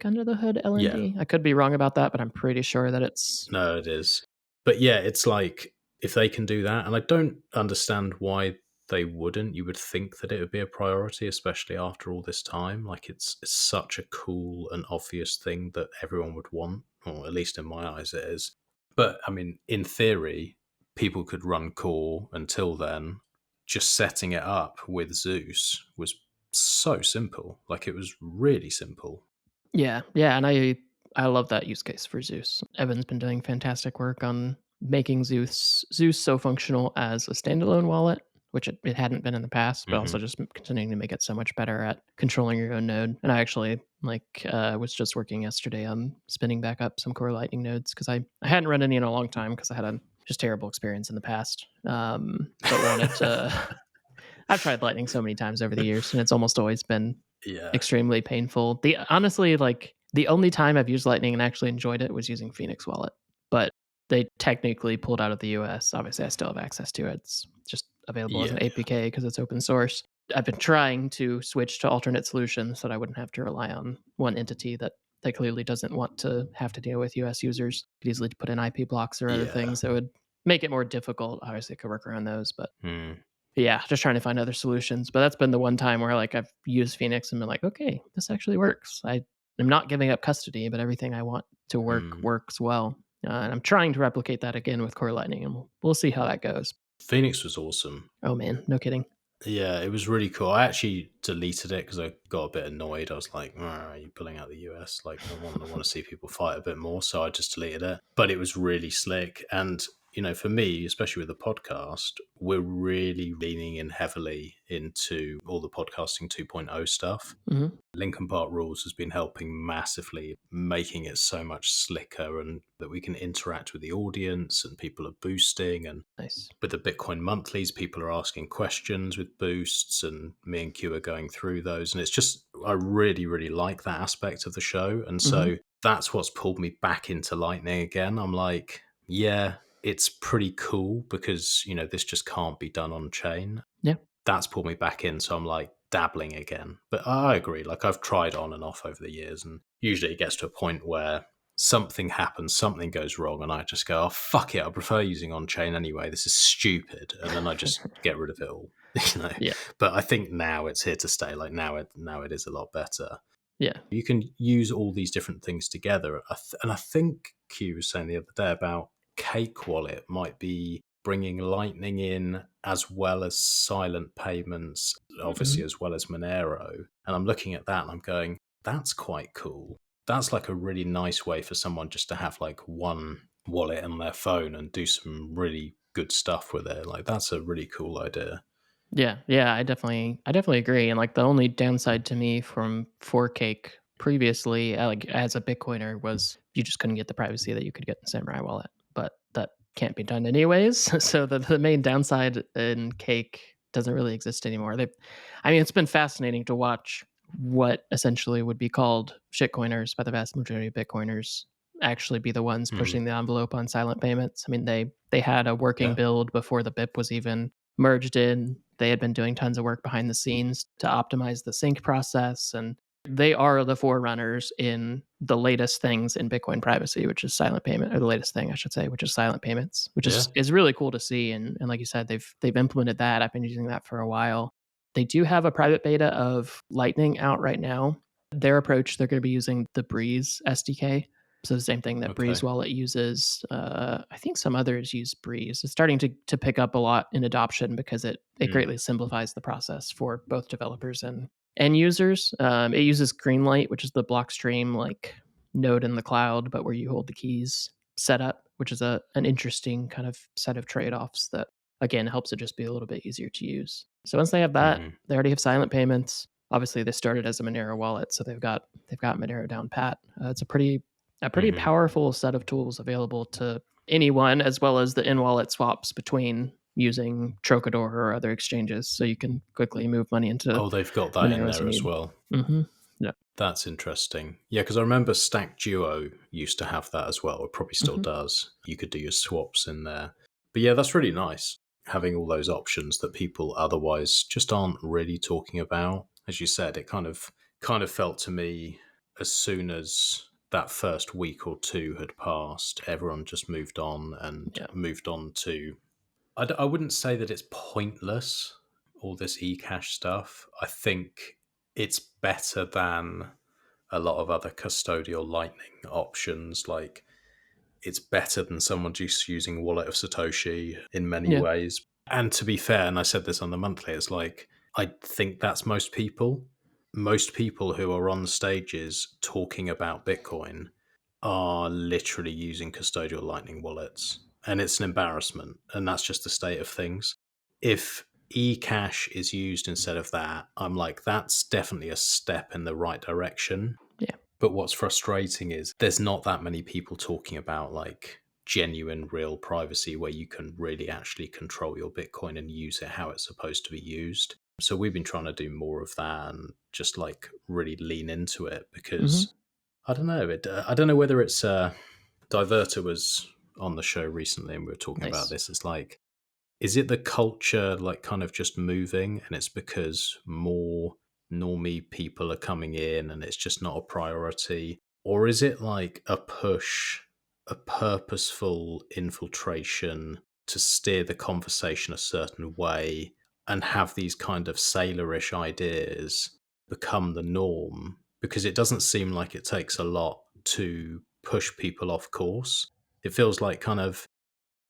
under the hood LND. Yeah. I could be wrong about that, but I'm pretty sure that it's... No, it is. But yeah, it's like, if they can do that, and I don't understand why they wouldn't. You would think that it would be a priority, especially after all this time. Like, it's such a cool and obvious thing that everyone would want, or at least in my eyes it is. But I mean, in theory, people could run Core until then. Just setting it up with Zeus was so simple. Like, it was really simple. Yeah, and I love that use case for Zeus. Evan's been doing fantastic work on making Zeus so functional as a standalone wallet, which it hadn't been in the past, but also just continuing to make it so much better at controlling your own node. And I actually was just working yesterday on spinning back up some Core Lightning nodes because I hadn't run any in a long time because I had a just terrible experience in the past. But wanted to... I've tried Lightning so many times over the years, and it's almost always been extremely painful. Honestly, like the only time I've used Lightning and actually enjoyed it was using Phoenix Wallet, but they technically pulled out of the US. Obviously, I still have access to it. It's just available as an APK because it's open source. I've been trying to switch to alternate solutions so that I wouldn't have to rely on one entity that clearly doesn't want to have to deal with US users. Could easily put in IP blocks or other things that would make it more difficult. Obviously, I could work around those, but... Yeah, just trying to find other solutions. But that's been the one time where like I've used Phoenix and been like, okay, this actually works. I'm not giving up custody, but everything I want to work works well. And I'm trying to replicate that again with Core Lightning, and we'll see how that goes. Phoenix was awesome. Oh man, no kidding. Yeah, it was really cool. I actually deleted it because I got a bit annoyed. I was like, are you pulling out the US? Like, I want to see people fight a bit more. So I just deleted it. But it was really slick. And for me, especially with the podcast, we're really leaning in heavily into all the podcasting 2.0 stuff. Linkin Park Rules has been helping massively, making it so much slicker and that we can interact with the audience and people are boosting. And nice. With the Bitcoin monthlies, people are asking questions with boosts and me and Q are going through those. And it's just, I really, really like that aspect of the show. And so that's what's pulled me back into Lightning again. I'm like, yeah, it's pretty cool because, this just can't be done on chain. Yeah. That's pulled me back in. So I'm like dabbling again. But I agree. Like I've tried on and off over the years, and usually it gets to a point where something happens, something goes wrong, and I just go, oh, fuck it. I prefer using on chain anyway. This is stupid. And then I just get rid of it all. Yeah. But I think now it's here to stay. Like now it is a lot better. Yeah. You can use all these different things together. And I think Q was saying the other day about Cake Wallet might be bringing Lightning in as well as silent payments, obviously, as well as Monero. And I'm looking at that and I'm going, that's quite cool. That's like a really nice way for someone just to have like one wallet on their phone and do some really good stuff with it. Like that's a really cool idea. Yeah, I definitely agree. And like the only downside to me from 4Cake previously, like as a Bitcoiner, was you just couldn't get the privacy that you could get in Samurai Wallet. But that can't be done anyways. So the main downside in Cake doesn't really exist anymore. I mean, it's been fascinating to watch what essentially would be called shitcoiners by the vast majority of Bitcoiners actually be the ones pushing the envelope on silent payments. I mean, they had a working build before the BIP was even merged in. They had been doing tons of work behind the scenes to optimize the sync process, and they are the forerunners in the latest things in Bitcoin privacy, which is silent payment, or the latest thing I should say, which is silent payments, which is really cool to see. And like you said, they've implemented that. I've been using that for a while. They do have a private beta of Lightning out right now. Their approach, they're going to be using the Breeze SDK. So the same thing that Breeze Wallet uses. I think some others use Breeze. It's starting to pick up a lot in adoption because it greatly simplifies the process for both developers and end users. It uses Greenlight, which is the Blockstream like node in the cloud, but where you hold the keys setup, which is an interesting kind of set of trade-offs that again helps it just be a little bit easier to use. So once they have that, they already have silent payments. Obviously, they started as a Monero wallet, so they've got Monero down pat. It's a pretty powerful set of tools available to anyone, as well as the in-wallet swaps between using Trocador or other exchanges, so you can quickly move money into. They've got that in there as well. Yeah, that's interesting. Yeah, because I remember Stack Duo used to have that as well. It probably still does. You could do your swaps in there. But yeah, that's really nice having all those options that people otherwise just aren't really talking about. As you said, it kind of felt to me as soon as that first week or two had passed, everyone just moved on moved on to. I wouldn't say that it's pointless, all this eCash stuff. I think it's better than a lot of other custodial Lightning options. Like, it's better than someone just using Wallet of Satoshi in many ways. And to be fair, and I said this on the monthly, it's like, I think that's most people. Most people who are on stages talking about Bitcoin are literally using custodial Lightning wallets. And it's an embarrassment. And that's just the state of things. If eCash is used instead of that, I'm like, that's definitely a step in the right direction. Yeah. But what's frustrating is there's not that many people talking about like genuine, real privacy where you can really actually control your Bitcoin and use it how it's supposed to be used. So we've been trying to do more of that and just like really lean into it because I don't know. I don't know whether it's Diverter was on the show recently and we were talking about this. It's like, is it the culture like kind of just moving and it's because more normie people are coming in and it's just not a priority? Or is it like a push, a purposeful infiltration to steer the conversation a certain way and have these kind of sailorish ideas become the norm? Because it doesn't seem like it takes a lot to push people off course. It feels like kind of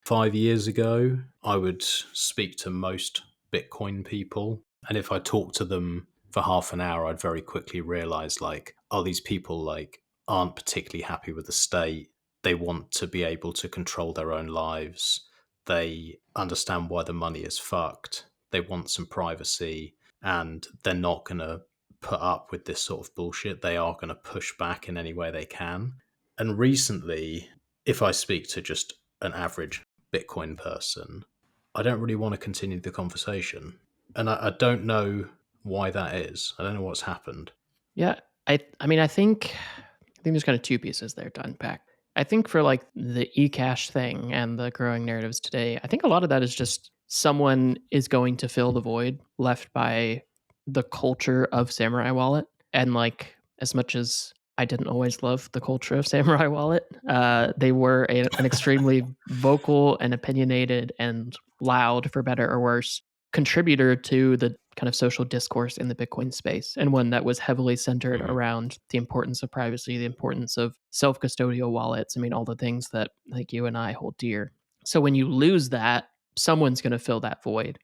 5 years ago, I would speak to most Bitcoin people. And if I talked to them for half an hour, I'd very quickly realize like, oh, these people like aren't particularly happy with the state. They want to be able to control their own lives. They understand why the money is fucked. They want some privacy and they're not going to put up with this sort of bullshit. They are going to push back in any way they can. And recently, if I speak to just an average Bitcoin person, I don't really want to continue the conversation. And I don't know why that is. I don't know what's happened. Yeah. I mean, I think there's kind of two pieces there to unpack. I think for like the eCash thing and the growing narratives today, I think a lot of that is just someone is going to fill the void left by the culture of Samurai Wallet. And like, as much as I didn't always love the culture of Samurai Wallet, they were an extremely vocal and opinionated and loud, for better or worse, contributor to the kind of social discourse in the Bitcoin space, and one that was heavily centered around the importance of privacy, the importance of self-custodial wallets. I mean, all the things that like you and I hold dear. So when you lose that, someone's going to fill that void.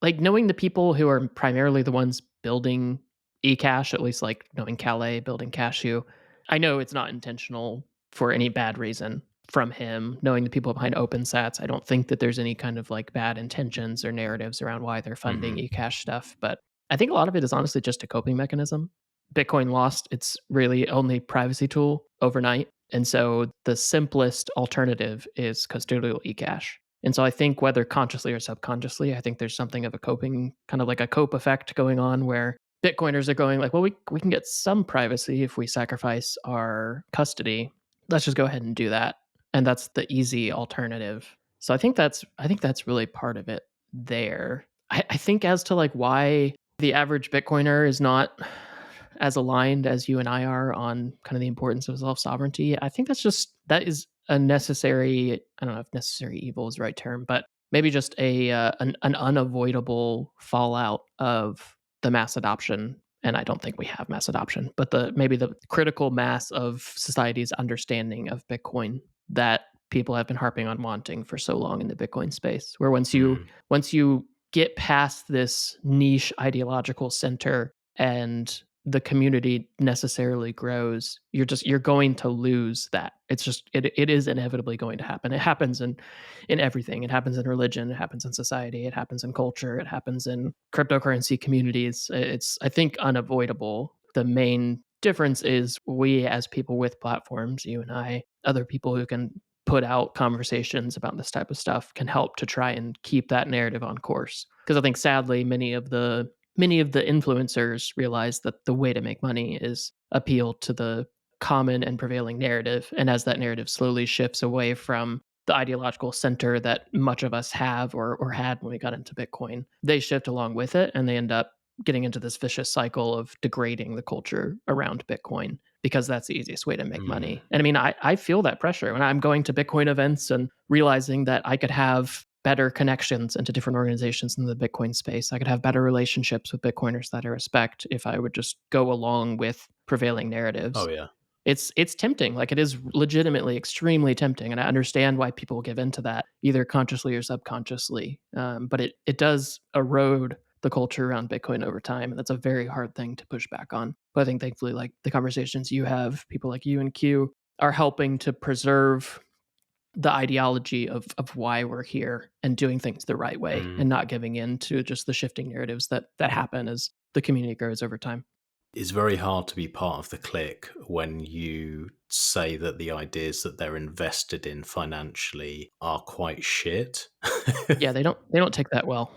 Like knowing the people who are primarily the ones building eCash, at least like knowing Calais building Cashew, I know it's not intentional for any bad reason from him. Knowing the people behind OpenSats, I don't think that there's any kind of like bad intentions or narratives around why they're funding eCash stuff. But I think a lot of it is honestly just a coping mechanism. Bitcoin lost its really only privacy tool overnight. And so the simplest alternative is custodial eCash. And so I think whether consciously or subconsciously, I think there's something of a coping, kind of like a cope effect going on where Bitcoiners are going like, well, we can get some privacy if we sacrifice our custody. Let's just go ahead and do that. And that's the easy alternative. So I think that's really part of it there. I think as to like why the average Bitcoiner is not as aligned as you and I are on kind of the importance of self-sovereignty, I think that is a necessary, I don't know if necessary evil is the right term, but maybe just an unavoidable fallout of the mass adoption. And I don't think we have mass adoption, but maybe the critical mass of society's understanding of Bitcoin that people have been harping on wanting for so long in the Bitcoin space, where once you get past this niche ideological center and the community necessarily grows, you're going to lose that. It's just it is inevitably going to happen. It happens in everything. It happens in religion, it happens in society, it happens in culture, it happens in cryptocurrency communities. It's, I think, unavoidable. The main difference is we as people with platforms, you and I, other people who can put out conversations about this type of stuff, can help to try and keep that narrative on course. Because I think sadly many of the influencers realize that the way to make money is appeal to the common and prevailing narrative. And as that narrative slowly shifts away from the ideological center that much of us have or had when we got into Bitcoin, they shift along with it, and they end up getting into this vicious cycle of degrading the culture around Bitcoin, because that's the easiest way to make money. And I mean, I feel that pressure when I'm going to Bitcoin events and realizing that I could have better connections into different organizations in the Bitcoin space. I could have better relationships with Bitcoiners that I respect if I would just go along with prevailing narratives. Oh, yeah. It's tempting. Like, it is legitimately extremely tempting. And I understand why people give into that, either consciously or subconsciously. But it does erode the culture around Bitcoin over time. And that's a very hard thing to push back on. But I think thankfully, like the conversations you have, people like you and Q are helping to preserve the ideology of why we're here and doing things the right way and not giving in to just the shifting narratives that happen as the community grows over time. It's very hard to be part of the clique when you say that the ideas that they're invested in financially are quite shit. Yeah, they don't take that well.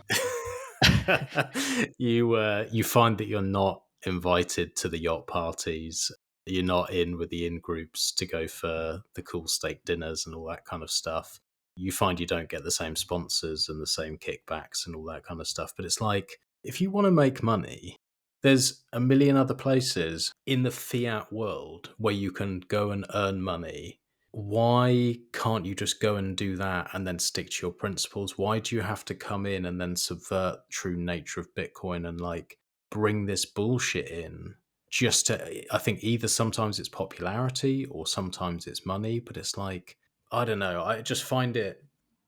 You find that you're not invited to the yacht parties. You're not in with the in-groups to go for the cool steak dinners and all that kind of stuff. You find you don't get the same sponsors and the same kickbacks and all that kind of stuff. But it's like, if you want to make money, there's a million other places in the fiat world where you can go and earn money. Why can't you just go and do that and then stick to your principles? Why do you have to come in and then subvert the true nature of Bitcoin and like bring this bullshit in? Just to, I think either sometimes it's popularity or sometimes it's money, but it's like, I don't know. I just find it,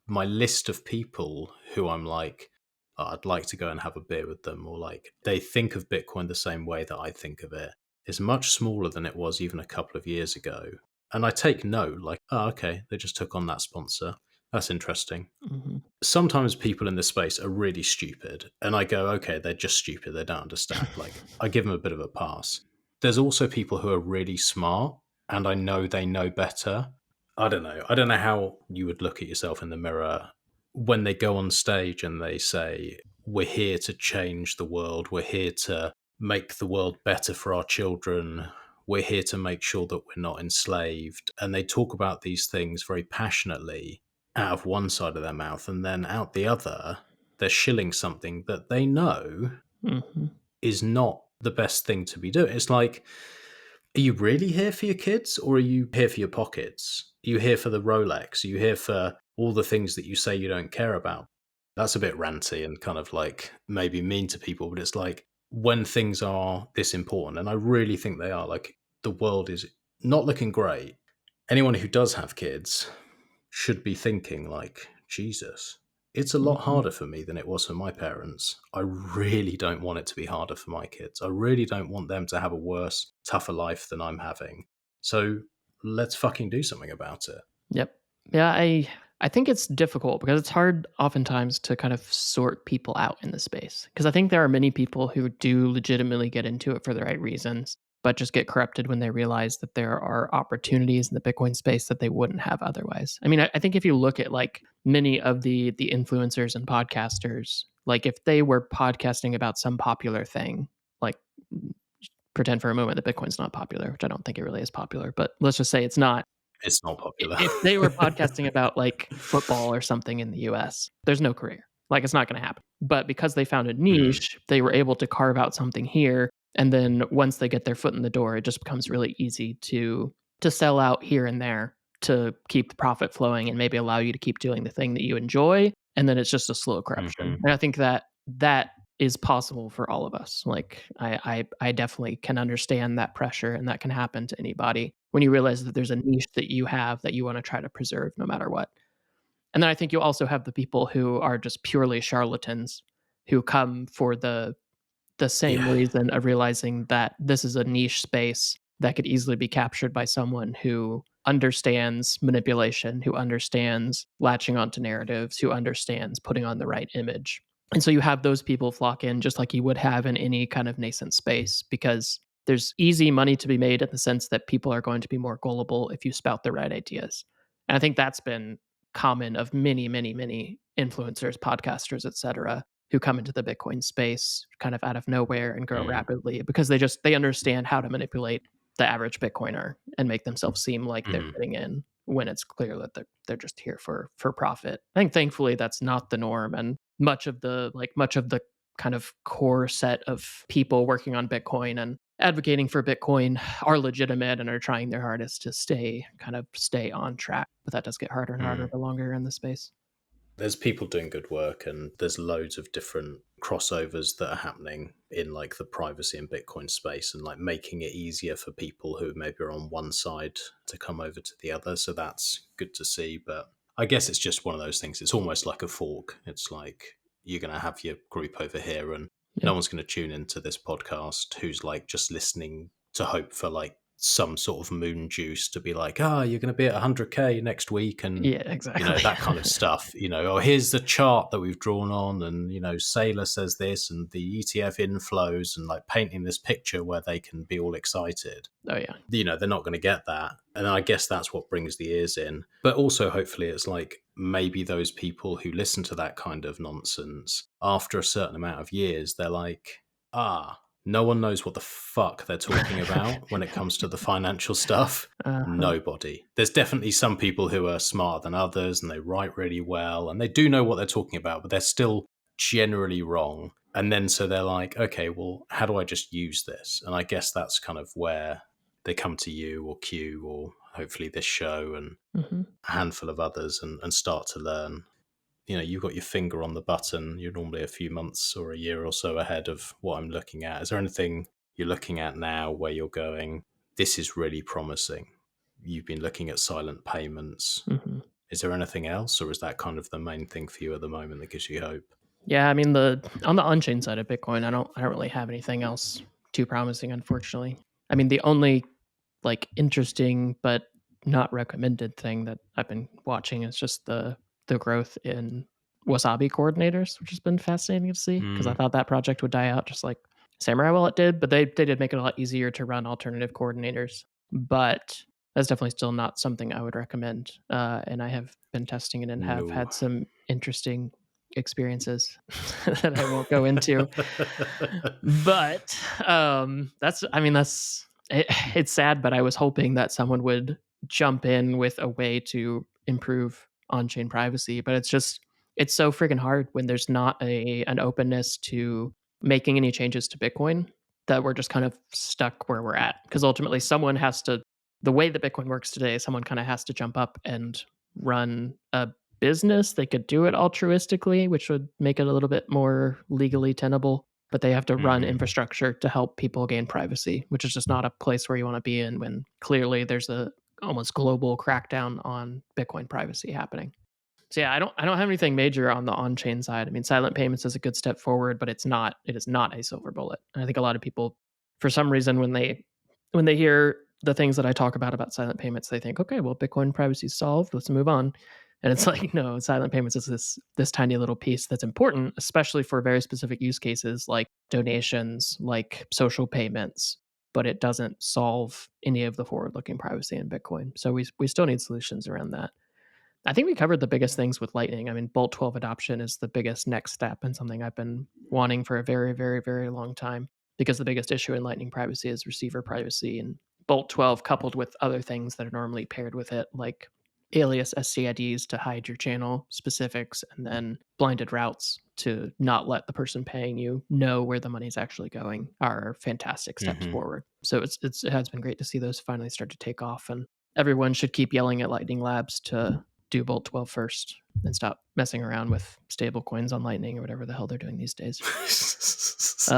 my list of people who I'm like, oh, I'd like to go and have a beer with them, or like they think of Bitcoin the same way that I think of it, is much smaller than it was even a couple of years ago. And I take note, like, oh, okay, they just took on that sponsor. That's interesting. Mm-hmm. Sometimes people in this space are really stupid, and I go, okay, they're just stupid. They don't understand. Like, I give them a bit of a pass. There's also people who are really smart, and I know they know better. I don't know. I don't know how you would look at yourself in the mirror when they go on stage and they say, we're here to change the world. We're here to make the world better for our children. We're here to make sure that we're not enslaved. And they talk about these things very passionately out of one side of their mouth, and then out the other, they're shilling something that they know is not the best thing to be doing. It's like, are you really here for your kids, or are you here for your pockets? Are you here for the Rolex? Are you here for all the things that you say you don't care about? That's a bit ranty and kind of like maybe mean to people, but it's like when things are this important, and I really think they are, like the world is not looking great. Anyone who does have kids should be thinking like, Jesus, it's a lot harder for me than it was for my parents. I really don't want it to be harder for my kids. I really don't want them to have a worse, tougher life than I'm having. So let's fucking do something about it. Yep. Yeah, I think it's difficult because it's hard oftentimes to kind of sort people out in the space. Because I think there are many people who do legitimately get into it for the right reasons, but just get corrupted when they realize that there are opportunities in the Bitcoin space that they wouldn't have otherwise. I mean, I think if you look at like many of the influencers and podcasters, like if they were podcasting about some popular thing, like pretend for a moment that Bitcoin's not popular, which I don't think it really is popular, but let's just say it's not. It's not popular. If they were podcasting about like football or something in the US, there's no career. Like it's not going to happen. But because they found a niche, they were able to carve out something here. And then once they get their foot in the door, it just becomes really easy to sell out here and there to keep the profit flowing and maybe allow you to keep doing the thing that you enjoy. And then it's just a slow corruption. And I think that is possible for all of us. Like I definitely can understand that pressure, and that can happen to anybody when you realize that there's a niche that you have that you want to try to preserve no matter what. And then I think you also have the people who are just purely charlatans who come for the same reason of realizing that this is a niche space that could easily be captured by someone who understands manipulation, who understands latching onto narratives, who understands putting on the right image. And so you have those people flock in just like you would have in any kind of nascent space, because there's easy money to be made in the sense that people are going to be more gullible if you spout the right ideas. And I think that's been common of many, many, many influencers, podcasters, etc., who come into the Bitcoin space kind of out of nowhere and grow rapidly because they understand how to manipulate the average Bitcoiner and make themselves seem like they're fitting in when it's clear that they're just here for profit. I think thankfully that's not the norm, and much of the kind of core set of people working on Bitcoin and advocating for Bitcoin are legitimate and are trying their hardest to stay on track. But that does get harder and harder the longer you're in the space. There's people doing good work, and there's loads of different crossovers that are happening in like the privacy and Bitcoin space, and like making it easier for people who maybe are on one side to come over to the other. So that's good to see. But I guess it's just one of those things. It's almost like a fork. It's like you're going to have your group over here, and no one's going to tune into this podcast who's like just listening to hope for like some sort of moon juice to be like, you're going to be at 100K next week. And, exactly. That kind of stuff, here's the chart that we've drawn on. And, Sailor says this and the ETF inflows, and like painting this picture where they can be all excited. Oh, yeah. They're not going to get that. And I guess that's what brings the ears in. But also, hopefully, it's like maybe those people who listen to that kind of nonsense, after a certain amount of years, they're like, no one knows what the fuck they're talking about when it comes to the financial stuff. Nobody. There's definitely some people who are smarter than others, and they write really well, and they do know what they're talking about, but they're still generally wrong. And then so they're like, okay, well, how do I just use this? And I guess that's kind of where they come to you or Q or hopefully this show and a handful of others and start to learn. You've got your finger on the button. You're normally a few months or a year or so ahead of what I'm looking at. Is there anything you're looking at now where you're going, this is really promising? You've been looking at silent payments. Is there anything else, or is that kind of the main thing for you at the moment that gives you hope? Yeah, I mean, on the on-chain side of Bitcoin, I don't really have anything else too promising, unfortunately. I mean, the only like interesting but not recommended thing that I've been watching is just the growth in Wasabi coordinators, which has been fascinating to see, because I thought that project would die out just like Samurai Wallet did, but they did make it a lot easier to run alternative coordinators. But that's definitely still not something I would recommend. And I have been testing it and have had some interesting experiences that I won't go into. But it's sad, but I was hoping that someone would jump in with a way to improve on-chain privacy, but it's so freaking hard when there's not an openness to making any changes to Bitcoin, that we're just kind of stuck where we're at. Because ultimately someone has to, the way that Bitcoin works today, someone kind of has to jump up and run a business, they could do it altruistically, which would make it a little bit more legally tenable. But they have to run infrastructure to help people gain privacy, which is just not a place where you want to be in when clearly there's a almost global crackdown on Bitcoin privacy happening. So yeah, I don't have anything major on the on-chain side. I mean, silent payments is a good step forward, but it is not a silver bullet. And I think a lot of people, for some reason, when they hear the things that I talk about silent payments, they think, okay, well, Bitcoin privacy is solved. Let's move on. And it's like, no, silent payments is this tiny little piece that's important, especially for very specific use cases like donations, like social payments, but it doesn't solve any of the forward-looking privacy in Bitcoin. So we still need solutions around that. I think we covered the biggest things with Lightning. I mean, Bolt 12 adoption is the biggest next step and something I've been wanting for a very, very, very long time, because the biggest issue in Lightning privacy is receiver privacy. And Bolt 12 coupled with other things that are normally paired with it, like alias SCIDs to hide your channel specifics, and then blinded routes to not let the person paying you know where the money is actually going, are fantastic steps forward. So it has been great to see those finally start to take off, and everyone should keep yelling at Lightning Labs to do Bolt 12 first and stop messing around with stable coins on Lightning or whatever the hell they're doing these days. So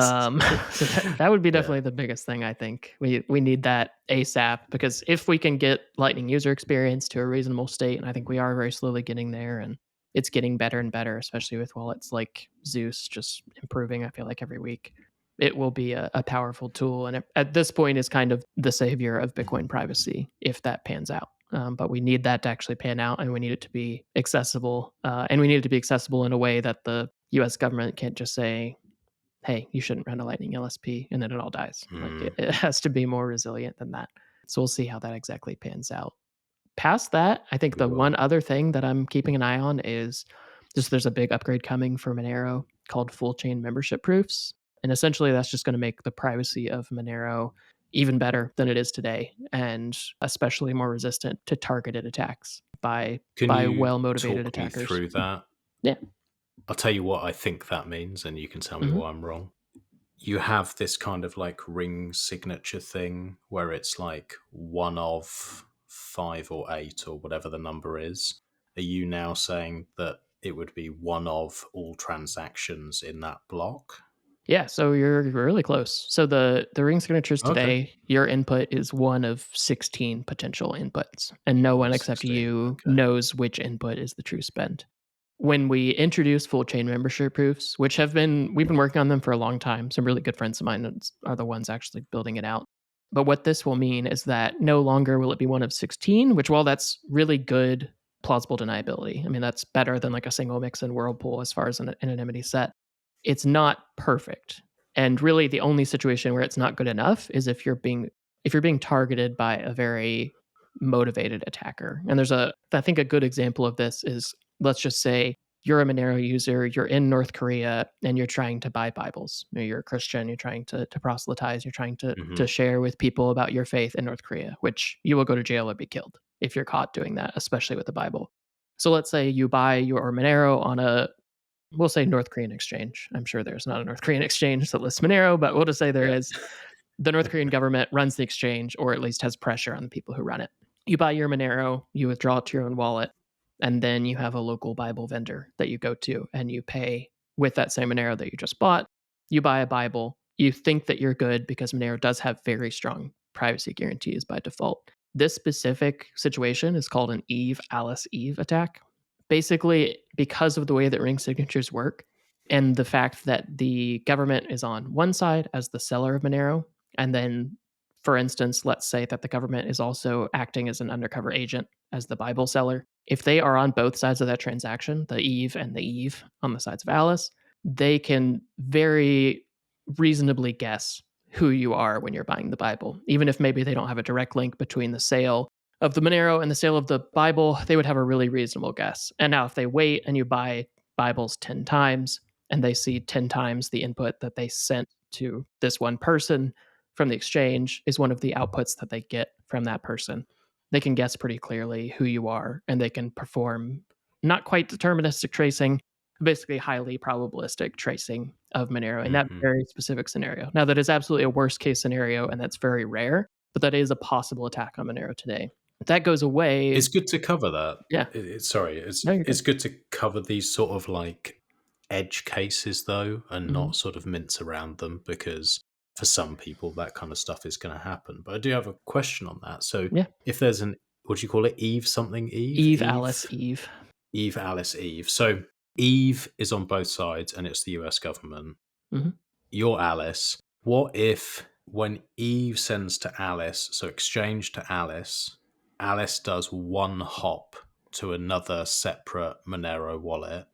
that would be definitely the biggest thing. I think we need that ASAP, because if we can get Lightning user experience to a reasonable state, and I think we are very slowly getting there, and it's getting better and better, especially with wallets like Zeus just improving, I feel like, every week, it will be a powerful tool. And at this point is kind of the savior of Bitcoin privacy if that pans out. But we need that to actually pan out, and we need it to be accessible. And we need it to be accessible in a way that the US government can't just say, hey, you shouldn't run a Lightning LSP, and then it all dies. Like it has to be more resilient than that. So we'll see how that exactly pans out. Past that, I think the one other thing that I'm keeping an eye on is just there's a big upgrade coming for Monero called full chain membership proofs. And essentially that's just going to make the privacy of Monero even better than it is today, and especially more resistant to targeted attacks by well-motivated attackers. Can you talk me through that? Yeah. I'll tell you what I think that means, and you can tell me why I'm wrong. You have this kind of like ring signature thing where it's like one of 5 or 8 or whatever the number is. Are you now saying that it would be one of all transactions in that block? Yeah, so you're really close. So the ring signatures today, your input is one of 16 potential inputs, and no one except you knows which input is the true spend. When we introduce full chain membership proofs, which we've been working on them for a long time, some really good friends of mine are the ones actually building it out. But what this will mean is that no longer will it be one of 16, which, while that's really good plausible deniability, I mean, that's better than like a single mix in Whirlpool as far as an anonymity set, it's not perfect. And really the only situation where it's not good enough is if you're being targeted by a very motivated attacker. And I think a good example of this is, let's just say you're a Monero user, you're in North Korea, and you're trying to buy Bibles. You're a Christian, you're trying to proselytize, you're trying to share with people about your faith in North Korea, which you will go to jail or be killed if you're caught doing that, especially with the Bible. So let's say you buy your Monero on we'll say North Korean exchange. I'm sure there's not a North Korean exchange that lists Monero, but we'll just say there is. The North Korean government runs the exchange, or at least has pressure on the people who run it. You buy your Monero, you withdraw it to your own wallet, and then you have a local Bible vendor that you go to, and you pay with that same Monero that you just bought. You buy a Bible. You think that you're good because Monero does have very strong privacy guarantees by default. This specific situation is called an Alice Eve attack. Basically, because of the way that ring signatures work, and the fact that the government is on one side as the seller of Monero, and then, for instance, let's say that the government is also acting as an undercover agent as the Bible seller. If they are on both sides of that transaction, the Eve and the Eve on the sides of Alice, they can very reasonably guess who you are when you're buying the Bible. Even if maybe they don't have a direct link between the sale of the Monero and the sale of the Bible, they would have a really reasonable guess. And now if they wait and you buy Bibles 10 times and they see 10 times the input that they sent to this one person from the exchange is one of the outputs that they get from that person, they can guess pretty clearly who you are, and they can perform not quite deterministic tracing, basically highly probabilistic tracing of Monero in that very specific scenario. Now, that is absolutely a worst case scenario, and that's very rare, but that is a possible attack on Monero today. that goes away. It's good to cover that. Yeah. No, you're It's good. good to cover these sort of like edge cases though, and not sort of mince around them, because for some people that kind of stuff is going to happen. But I do have a question on that. So Yeah. if there's what do you call it? Eve something? Eve, Alice, Eve. Eve, Alice, Eve. So Eve is on both sides and it's the US government. Mhm. You're Alice. What if when Eve sends to Alice, so exchange to Alice, Alice does one hop to another separate Monero wallet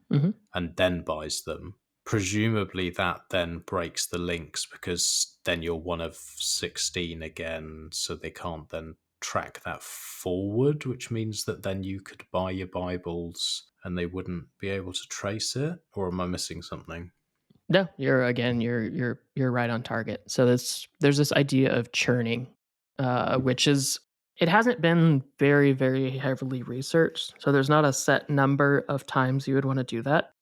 and then buys them? Presumably that then breaks the links, because then you're one of 16 again, so they can't then track that forward, which means that then you could buy your Bibles and they wouldn't be able to trace it. Or am I missing something? No, you're right on target. So there's this idea of churning, which is, it hasn't been very, very heavily researched. So there's not a set number of times you would want to do that.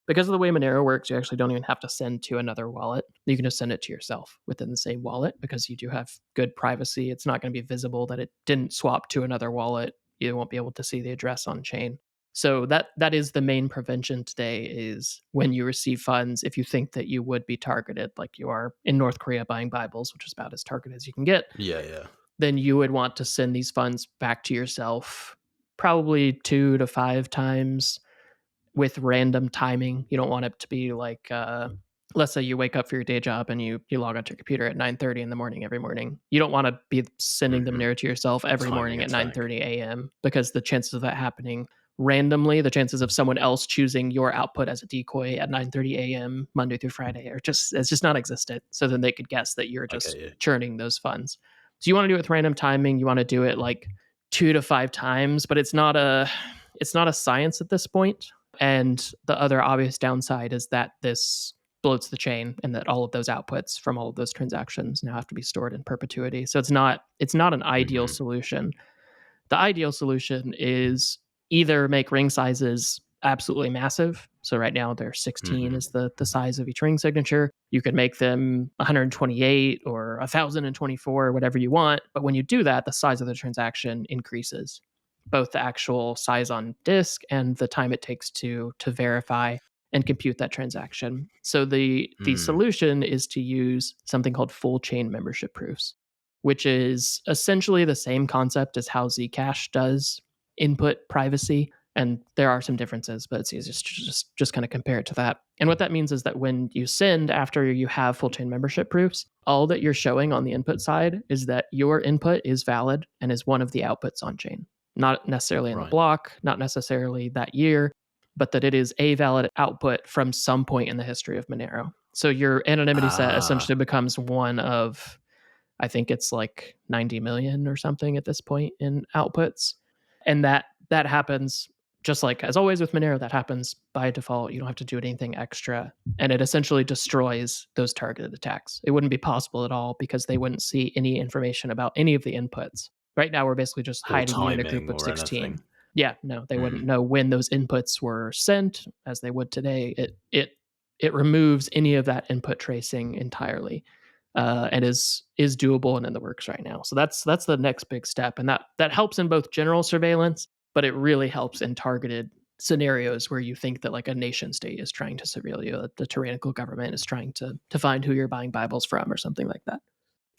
Because of the way Monero works, you actually don't even have to send to another wallet. You can just send it to yourself within the same wallet, because you do have good privacy. It's not going to be visible that it didn't swap to another wallet. You won't be able to see the address on chain. So that is the main prevention today, is when you receive funds, if you think that you would be targeted, like you are in North Korea buying Bibles, which is about as targeted as you can get. Yeah. Then you would want to send these funds back to yourself probably 2 to 5 times with random timing. You don't want it to be like, let's say you wake up for your day job and you log onto your computer at 9:30 in the morning every morning. You don't want to be sending the Monero to yourself every morning at 9:30 a.m. because the chances of that happening randomly, the chances of someone else choosing your output as a decoy at 9:30 a.m. Monday through Friday it's just not existent. So then they could guess that you're just churning those funds. So you want to do it with random timing. You want to do it like 2 to 5 times, but it's not a science at this point. And the other obvious downside is that this bloats the chain, and that all of those outputs from all of those transactions now have to be stored in perpetuity. So it's not an ideal solution. The ideal solution is either make ring sizes absolutely massive. So right now they're 16 is the size of each ring signature. You could make them 128 or 1024, whatever you want. But when you do that, the size of the transaction increases, both the actual size on disk and the time it takes to verify and compute that transaction. So the solution is to use something called full chain membership proofs, which is essentially the same concept as how Zcash does input privacy. And there are some differences, but it's easiest to just kind of compare it to that. And what that means is that when you send after you have full chain membership proofs, all that you're showing on the input side is that your input is valid and is one of the outputs on chain. Not necessarily in the block, not necessarily that year, but that it is a valid output from some point in the history of Monero. So your anonymity set essentially becomes one of, I think it's like 90 million or something at this point in outputs. And that happens, just like as always with Monero, that happens by default. You don't have to do anything extra. And it essentially destroys those targeted attacks. It wouldn't be possible at all, because they wouldn't see any information about any of the inputs. Right now, we're basically just hiding you in a group of 16. Anything. Yeah, no, they wouldn't know when those inputs were sent, as they would today. It removes any of that input tracing entirely. And is doable and in the works right now. So that's the next big step, and that helps in both general surveillance, but it really helps in targeted scenarios where you think that like a nation state is trying to surveil you, the tyrannical government is trying to find who you're buying Bibles from or something like that.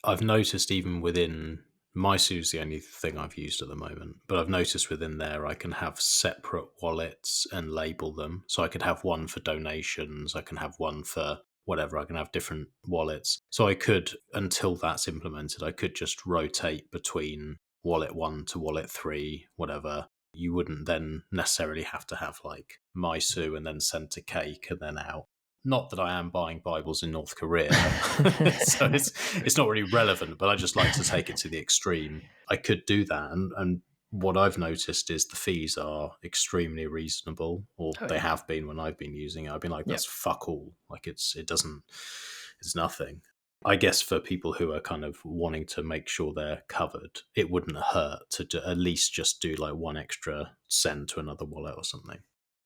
I've noticed even within MySu is the only thing I've used at the moment, but I've noticed within there I can have separate wallets and label them. So I could have one for donations, I can have one for whatever, I can have different wallets. So I could, until that's implemented, I could just rotate between wallet 1 to wallet 3, whatever. You wouldn't then necessarily have to have like MySu and then send to Cake and then out. Not that I am buying Bibles in North Korea, so it's not really relevant, but I just like to take it to the extreme. I could do that, and what I've noticed is the fees are extremely reasonable, or they have been when I've been using it. I've been like, that's fuck all. Like it's nothing. I guess for people who are kind of wanting to make sure they're covered, it wouldn't hurt to at least just do like one extra send to another wallet or something.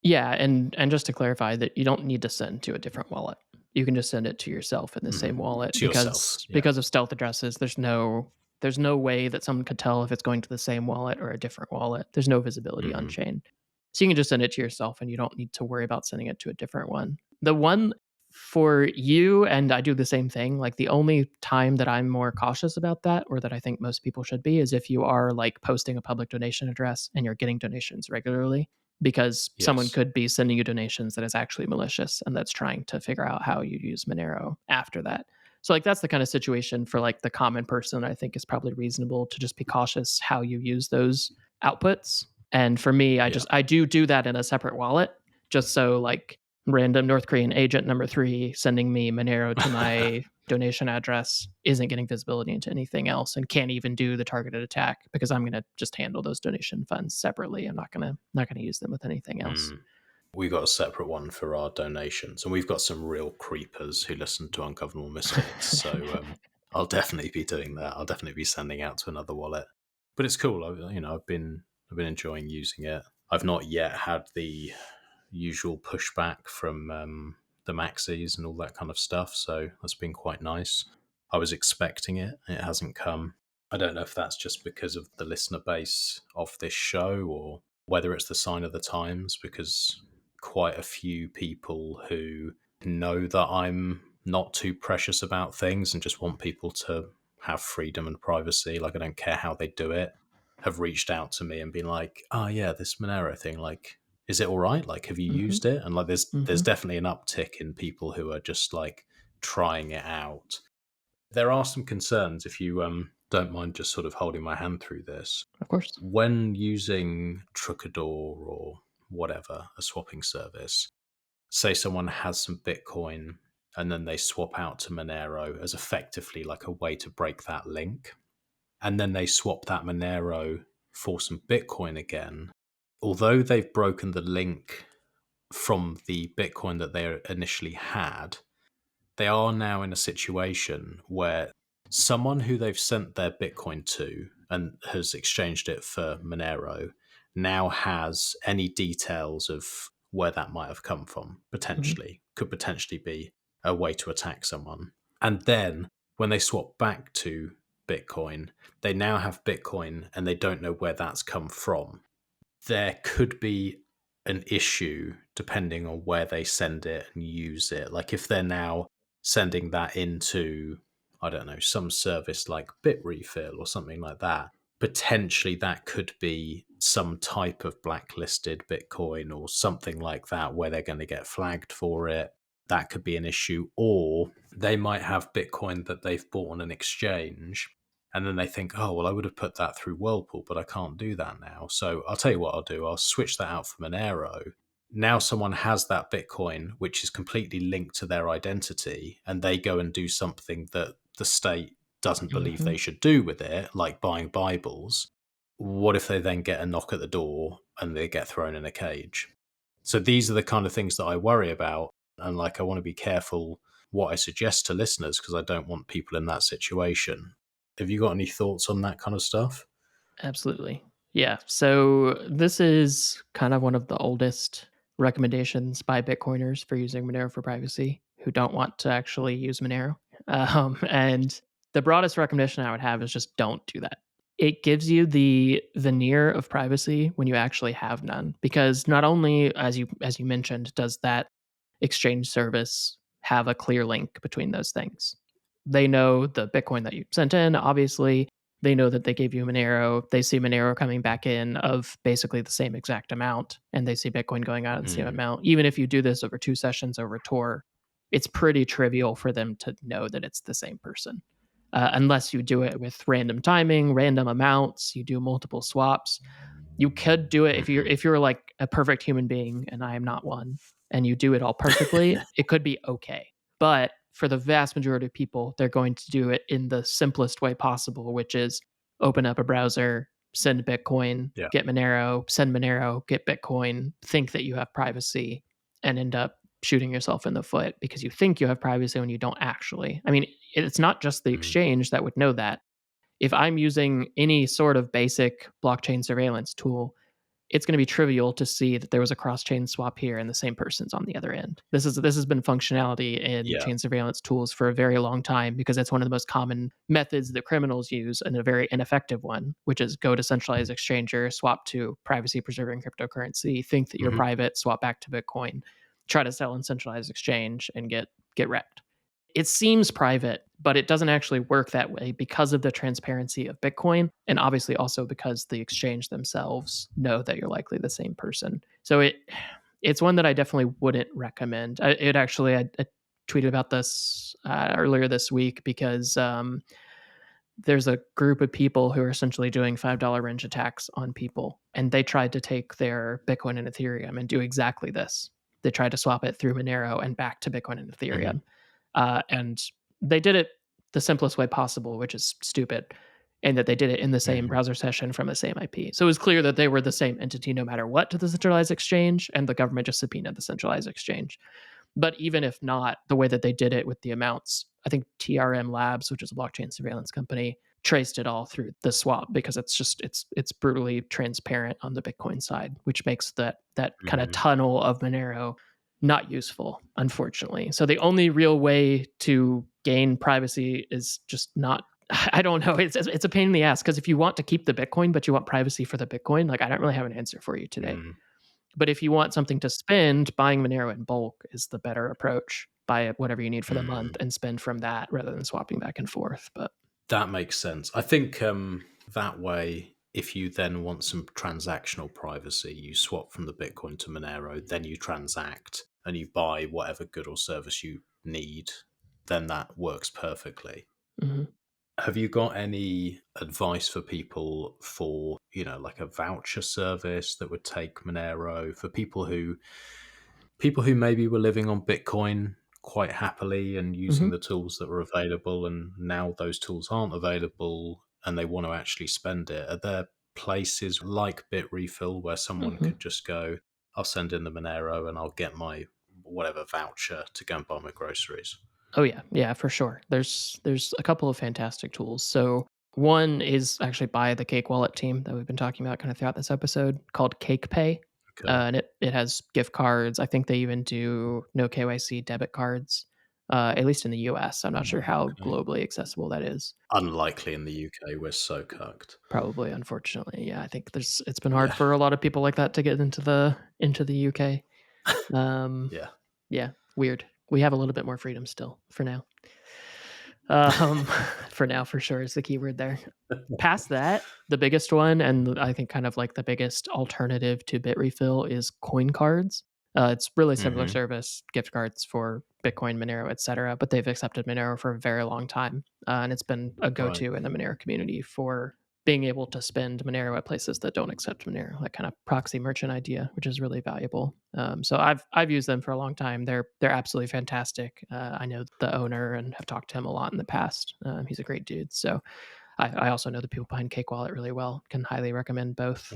Yeah, and just to clarify that you don't need to send to a different wallet. You can just send it to yourself in the same wallet, because of stealth addresses. There's no There's no way that someone could tell if it's going to the same wallet or a different wallet. There's no visibility on chain. So you can just send it to yourself and you don't need to worry about sending it to a different one. The one for you, and I do the same thing, like the only time that I'm more cautious about that, or that I think most people should be, is if you are like posting a public donation address and you're getting donations regularly, because someone could be sending you donations that is actually malicious and that's trying to figure out how you use Monero after that. So like that's the kind of situation for like the common person. I think is probably reasonable to just be cautious how you use those outputs. And for me, I do that in a separate wallet, just so like random North Korean agent number 3 sending me Monero to my donation address isn't getting visibility into anything else and can't even do the targeted attack, because I'm going to just handle those donation funds separately. I'm not going to use them with anything else. We've got a separate one for our donations, and we've got some real creepers who listen to Ungovernable Misfits. So I'll definitely be doing that. I'll definitely be sending out to another wallet. But it's cool. I've been enjoying using it. I've not yet had the usual pushback from the maxis and all that kind of stuff. So that's been quite nice. I was expecting it. It hasn't come. I don't know if that's just because of the listener base of this show or whether it's the sign of the times, because quite a few people who know that I'm not too precious about things and just want people to have freedom and privacy, like I don't care how they do it, have reached out to me and been like, oh yeah, this Monero thing, like, is it all right? Like, have you used it? And like, there's definitely an uptick in people who are just like trying it out. There are some concerns, if you don't mind just sort of holding my hand through this. Of course. When using Trucador or whatever, a swapping service, say someone has some Bitcoin and then they swap out to Monero as effectively like a way to break that link, and then they swap that Monero for some Bitcoin again, although they've broken the link from the Bitcoin that they initially had, they are now in a situation where someone who they've sent their Bitcoin to and has exchanged it for Monero now has any details of where that might have come from, potentially. Could potentially be a way to attack someone. And then when they swap back to Bitcoin, they now have Bitcoin and they don't know where that's come from. There could be an issue depending on where they send it and use it. Like if they're now sending that into, I don't know, some service like Bitrefill or something like that, potentially that could be some type of blacklisted Bitcoin or something like that where they're going to get flagged for it. That could be an issue. Or they might have Bitcoin that they've bought on an exchange and then they think, oh, well, I would have put that through Whirlpool, but I can't do that now. So I'll tell you what I'll do. I'll switch that out for Monero. Now someone has that Bitcoin, which is completely linked to their identity, and they go and do something that the state doesn't believe they should do with it, like buying Bibles. What if they then get a knock at the door and they get thrown in a cage? So these are the kind of things that I worry about. And like, I want to be careful what I suggest to listeners because I don't want people in that situation. Have you got any thoughts on that kind of stuff? Absolutely. Yeah. So this is kind of one of the oldest recommendations by Bitcoiners for using Monero for privacy who don't want to actually use Monero. And the broadest recommendation I would have is just don't do that. It gives you the veneer of privacy when you actually have none, because not only, as you mentioned, does that exchange service have a clear link between those things. They know the Bitcoin that you sent in, obviously. They know that they gave you Monero. They see Monero coming back in of basically the same exact amount, and they see Bitcoin going out of the same amount. Even if you do this over 2 sessions over Tor, it's pretty trivial for them to know that it's the same person. Unless you do it with random timing, random amounts, you do multiple swaps. You could do it if you're like a perfect human being, and I am not one, and you do it all perfectly, it could be okay. But for the vast majority of people, they're going to do it in the simplest way possible, which is open up a browser, send Bitcoin, get Monero, send Monero, get Bitcoin, think that you have privacy, and end up shooting yourself in the foot because you think you have privacy when you don't actually. I mean, it's not just the exchange that would know that. If I'm using any sort of basic blockchain surveillance tool, it's going to be trivial to see that there was a cross-chain swap here and the same person's on the other end. This has been functionality in chain surveillance tools for a very long time because it's one of the most common methods that criminals use, and a very ineffective one, which is go to centralized exchanger, swap to privacy-preserving cryptocurrency, think that you're private, swap back to Bitcoin, try to sell in centralized exchange, and get wrecked. It seems private, but it doesn't actually work that way because of the transparency of Bitcoin, and obviously also because the exchange themselves know that you're likely the same person. So it's one that I definitely wouldn't recommend. I tweeted about this earlier this week because there's a group of people who are essentially doing $5 range attacks on people, and they tried to take their Bitcoin and Ethereum and do exactly this. They tried to swap it through Monero and back to Bitcoin and Ethereum. And they did it the simplest way possible, which is stupid, and that they did it in the same browser session from the same IP. So it was clear that they were the same entity no matter what to the centralized exchange, and the government just subpoenaed the centralized exchange. But even if not, the way that they did it with the amounts, I think TRM Labs, which is a blockchain surveillance company, traced it all through the swap because it's brutally transparent on the Bitcoin side, which makes that kind of tunnel of Monero not useful, unfortunately. So the only real way to gain privacy is just not, I don't know. It's a pain in the ass because if you want to keep the Bitcoin, but you want privacy for the Bitcoin, like I don't really have an answer for you today. But if you want something to spend, buying Monero in bulk is the better approach. Buy it whatever you need for the month and spend from that rather than swapping back and forth. But that makes sense. I think that way, if you then want some transactional privacy, you swap from the Bitcoin to Monero, then you transact and you buy whatever good or service you need, then that works perfectly. Have you got any advice for people for, like a voucher service that would take Monero for people who maybe were living on Bitcoin quite happily and using the tools that were available, and now those tools aren't available and they want to actually spend it? Are there places like Bitrefill where someone could just go, I'll send in the Monero and I'll get my whatever voucher to go and buy my groceries? Oh yeah, for sure. There's a couple of fantastic tools. So one is actually by the Cake Wallet team that we've been talking about kind of throughout this episode, called Cake Pay. And it has gift cards. I think they even do no KYC debit cards, at least in the US. I'm not sure how globally accessible that is. Unlikely in the UK. We're so cucked. Probably, unfortunately. Yeah, I think it's been hard for a lot of people like that to get into the UK. Yeah, weird. We have a little bit more freedom still for now. For now, for sure, is the key word there. Past that, the biggest one, and I think kind of like the biggest alternative to Bitrefill, is Coincards. It's really similar service, gift cards for Bitcoin, Monero, etc. But they've accepted Monero for a very long time, and it's been a go-to in the Monero community for being able to spend Monero at places that don't accept Monero, that kind of proxy merchant idea, which is really valuable. So I've used them for a long time. They're absolutely fantastic. I know the owner and have talked to him a lot in the past. He's a great dude. So I also know the people behind Cake Wallet really well. Can highly recommend both.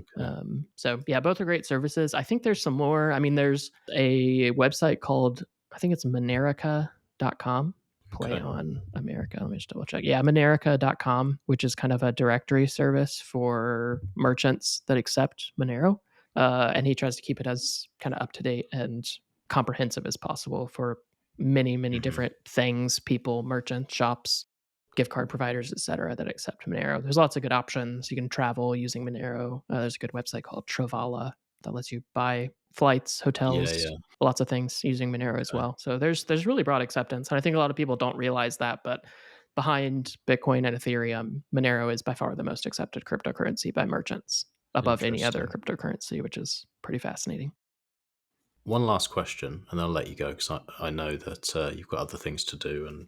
So yeah, both are great services. I think there's some more. I mean, there's a website called, I think it's Monerica.com. Play on America. Let me just double check. Yeah, Monerica.com, which is kind of a directory service for merchants that accept Monero. And he tries to keep it as kind of up to date and comprehensive as possible for many, many different things, people, merchants, shops, gift card providers, etc., that accept Monero. There's lots of good options. You can travel using Monero. There's a good website called Travala that lets you buy flights, hotels, lots of things using Monero as well. So there's really broad acceptance. And I think a lot of people don't realize that, but behind Bitcoin and Ethereum, Monero is by far the most accepted cryptocurrency by merchants above any other cryptocurrency, which is pretty fascinating. One last question, and I'll let you go because I know that you've got other things to do, and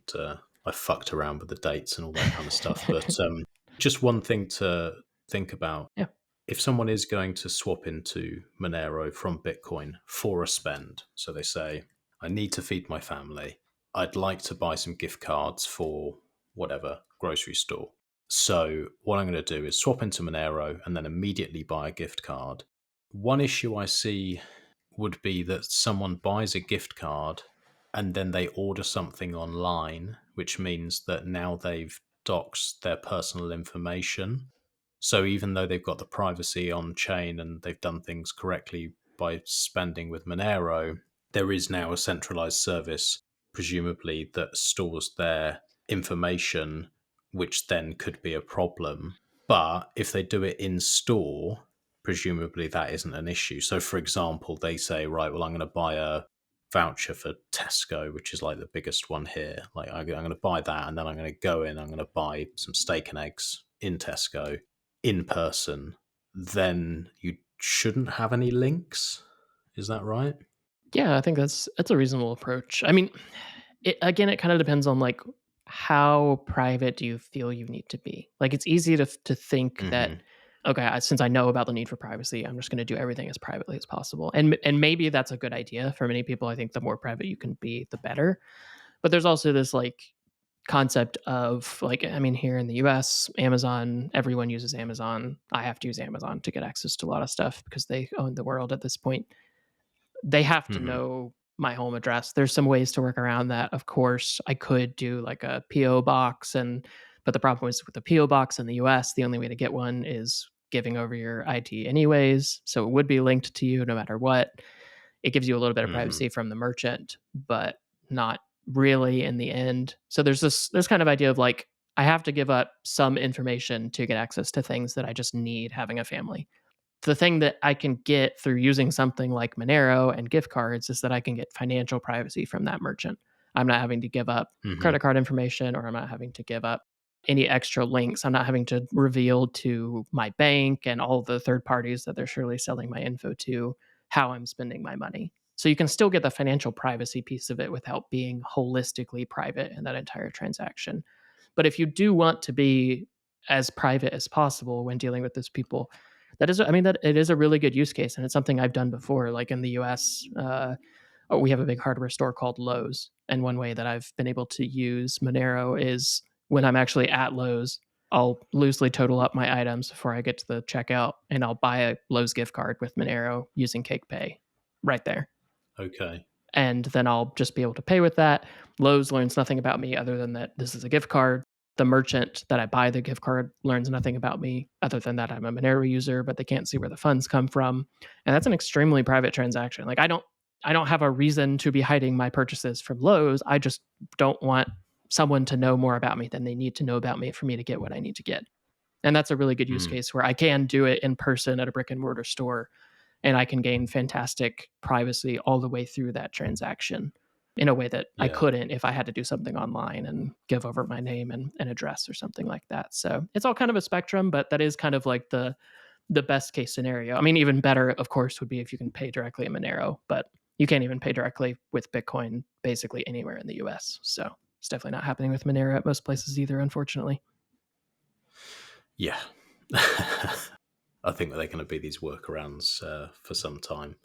I fucked around with the dates and all that kind of stuff. But just one thing to think about. Yeah. If someone is going to swap into Monero from Bitcoin for a spend, so they say, I need to feed my family, I'd like to buy some gift cards for whatever grocery store. So what I'm going to do is swap into Monero and then immediately buy a gift card. One issue I see would be that someone buys a gift card and then they order something online, which means that now they've doxed their personal information. So even though they've got the privacy on chain and they've done things correctly by spending with Monero, there is now a centralized service, presumably, that stores their information, which then could be a problem. But if they do it in store, presumably that isn't an issue. So, for example, they say, right, well, I'm going to buy a voucher for Tesco, which is like the biggest one here. Like, I'm going to buy that, and then I'm going to go in, I'm going to buy some steak and eggs in Tesco in person. Then you shouldn't have any links. Is that right? Yeah, I think that's a reasonable approach. I mean, it kind of depends on like how private do you feel you need to be. Like it's easy to think that okay, since I know about the need for privacy, I'm just going to do everything as privately as possible. And maybe that's a good idea for many people. I think the more private you can be, the better. But there's also this like concept of like, I mean, here in the US, Amazon, everyone uses Amazon. I have to use Amazon to get access to a lot of stuff because they own the world at this point. They have to know my home address. There's some ways to work around that. Of course, I could do like a PO box but the problem is with the PO box in the US, the only way to get one is giving over your ID anyways, so it would be linked to you no matter what. It gives you a little bit of privacy from the merchant, but not really in the end. So there's this kind of idea of like I have to give up some information to get access to things that I just need having a family. The thing that I can get through using something like Monero and gift cards is that I can get financial privacy from that merchant. I'm not having to give up credit card information, or I'm not having to give up any extra links. I'm not having to reveal to my bank and all the third parties that they're surely selling my info to how I'm spending my money. So you can still get the financial privacy piece of it without being holistically private in that entire transaction. But if you do want to be as private as possible when dealing with those people, that it is a really good use case, and it's something I've done before. Like in the US, we have a big hardware store called Lowe's, and one way that I've been able to use Monero is when I'm actually at Lowe's, I'll loosely total up my items before I get to the checkout, and I'll buy a Lowe's gift card with Monero using CakePay right there. Okay. And then I'll just be able to pay with that. Lowe's learns nothing about me other than that this is a gift card. The merchant that I buy the gift card learns nothing about me other than that I'm a Monero user, but they can't see where the funds come from. And that's an extremely private transaction. Like I don't have a reason to be hiding my purchases from Lowe's. I just don't want someone to know more about me than they need to know about me for me to get what I need to get. And that's a really good use case where I can do it in person at a brick and mortar store, and I can gain fantastic privacy all the way through that transaction in a way that I couldn't if I had to do something online and give over my name and address or something like that. So it's all kind of a spectrum, but that is kind of like the best case scenario. I mean, even better, of course, would be if you can pay directly in Monero, but you can't even pay directly with Bitcoin basically anywhere in the US. So it's definitely not happening with Monero at most places either, unfortunately. Yeah. I think they're going to be these workarounds for some time.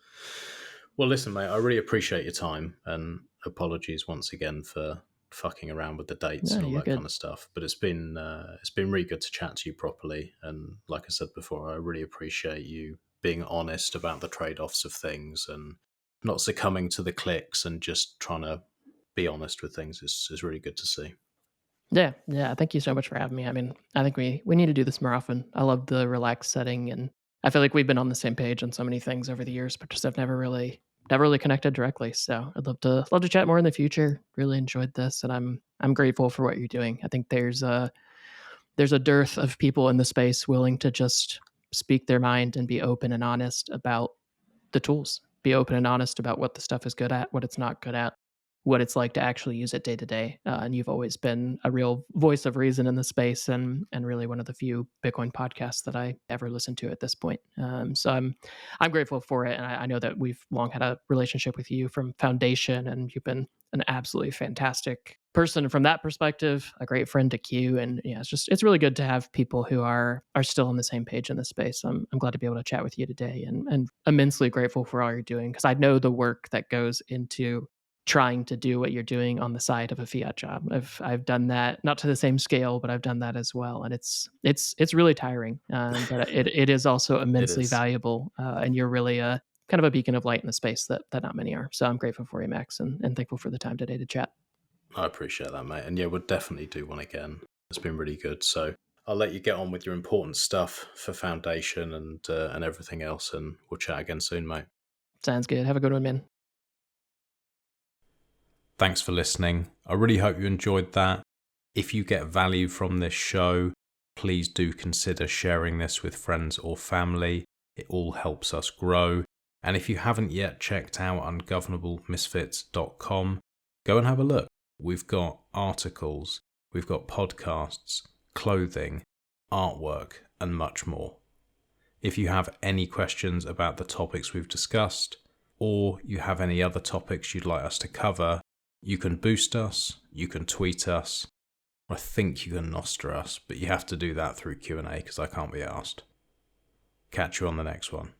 Well, listen, mate, I really appreciate your time, and apologies once again for fucking around with the dates and all that kind of stuff. But it's been really good to chat to you properly. And like I said before, I really appreciate you being honest about the trade-offs of things and not succumbing to the clicks and just trying to be honest with things is really good to see. Yeah. Thank you so much for having me. I mean, I think we need to do this more often. I love the relaxed setting, and I feel like we've been on the same page on so many things over the years, but just have never really connected directly. So I'd love to chat more in the future. Really enjoyed this, and I'm grateful for what you're doing. I think there's a dearth of people in the space willing to just speak their mind and be open and honest about the tools. Be open and honest about what the stuff is good at, what it's not good at, what it's like to actually use it day to day. And you've always been a real voice of reason in the space, and really one of the few Bitcoin podcasts that I ever listened to at this point. So I'm grateful for it, and I know that we've long had a relationship with you from Foundation, and you've been an absolutely fantastic person from that perspective, a great friend to Q. And yeah, it's really good to have people who are still on the same page in this space. I'm glad to be able to chat with you today, and immensely grateful for all you're doing, because I know the work that goes into trying to do what you're doing on the side of a fiat job. I've done that, not to the same scale, but I've done that as well, and it's really tiring. But it is also immensely valuable, and you're really a kind of a beacon of light in the space that not many are. So I'm grateful for you, Max, and thankful for the time today to chat. I appreciate that, mate. And yeah, we'll definitely do one again. It's been really good. So I'll let you get on with your important stuff for Foundation and everything else, and we'll chat again soon, mate. Sounds good. Have a good one, man. Thanks for listening. I really hope you enjoyed that. If you get value from this show, please do consider sharing this with friends or family. It all helps us grow. And if you haven't yet checked out ungovernablemisfits.com, go and have a look. We've got articles, we've got podcasts, clothing, artwork, and much more. If you have any questions about the topics we've discussed, or you have any other topics you'd like us to cover, you can boost us, you can tweet us, I think you can Nostra us, but you have to do that through Q&A because I can't be asked. Catch you on the next one.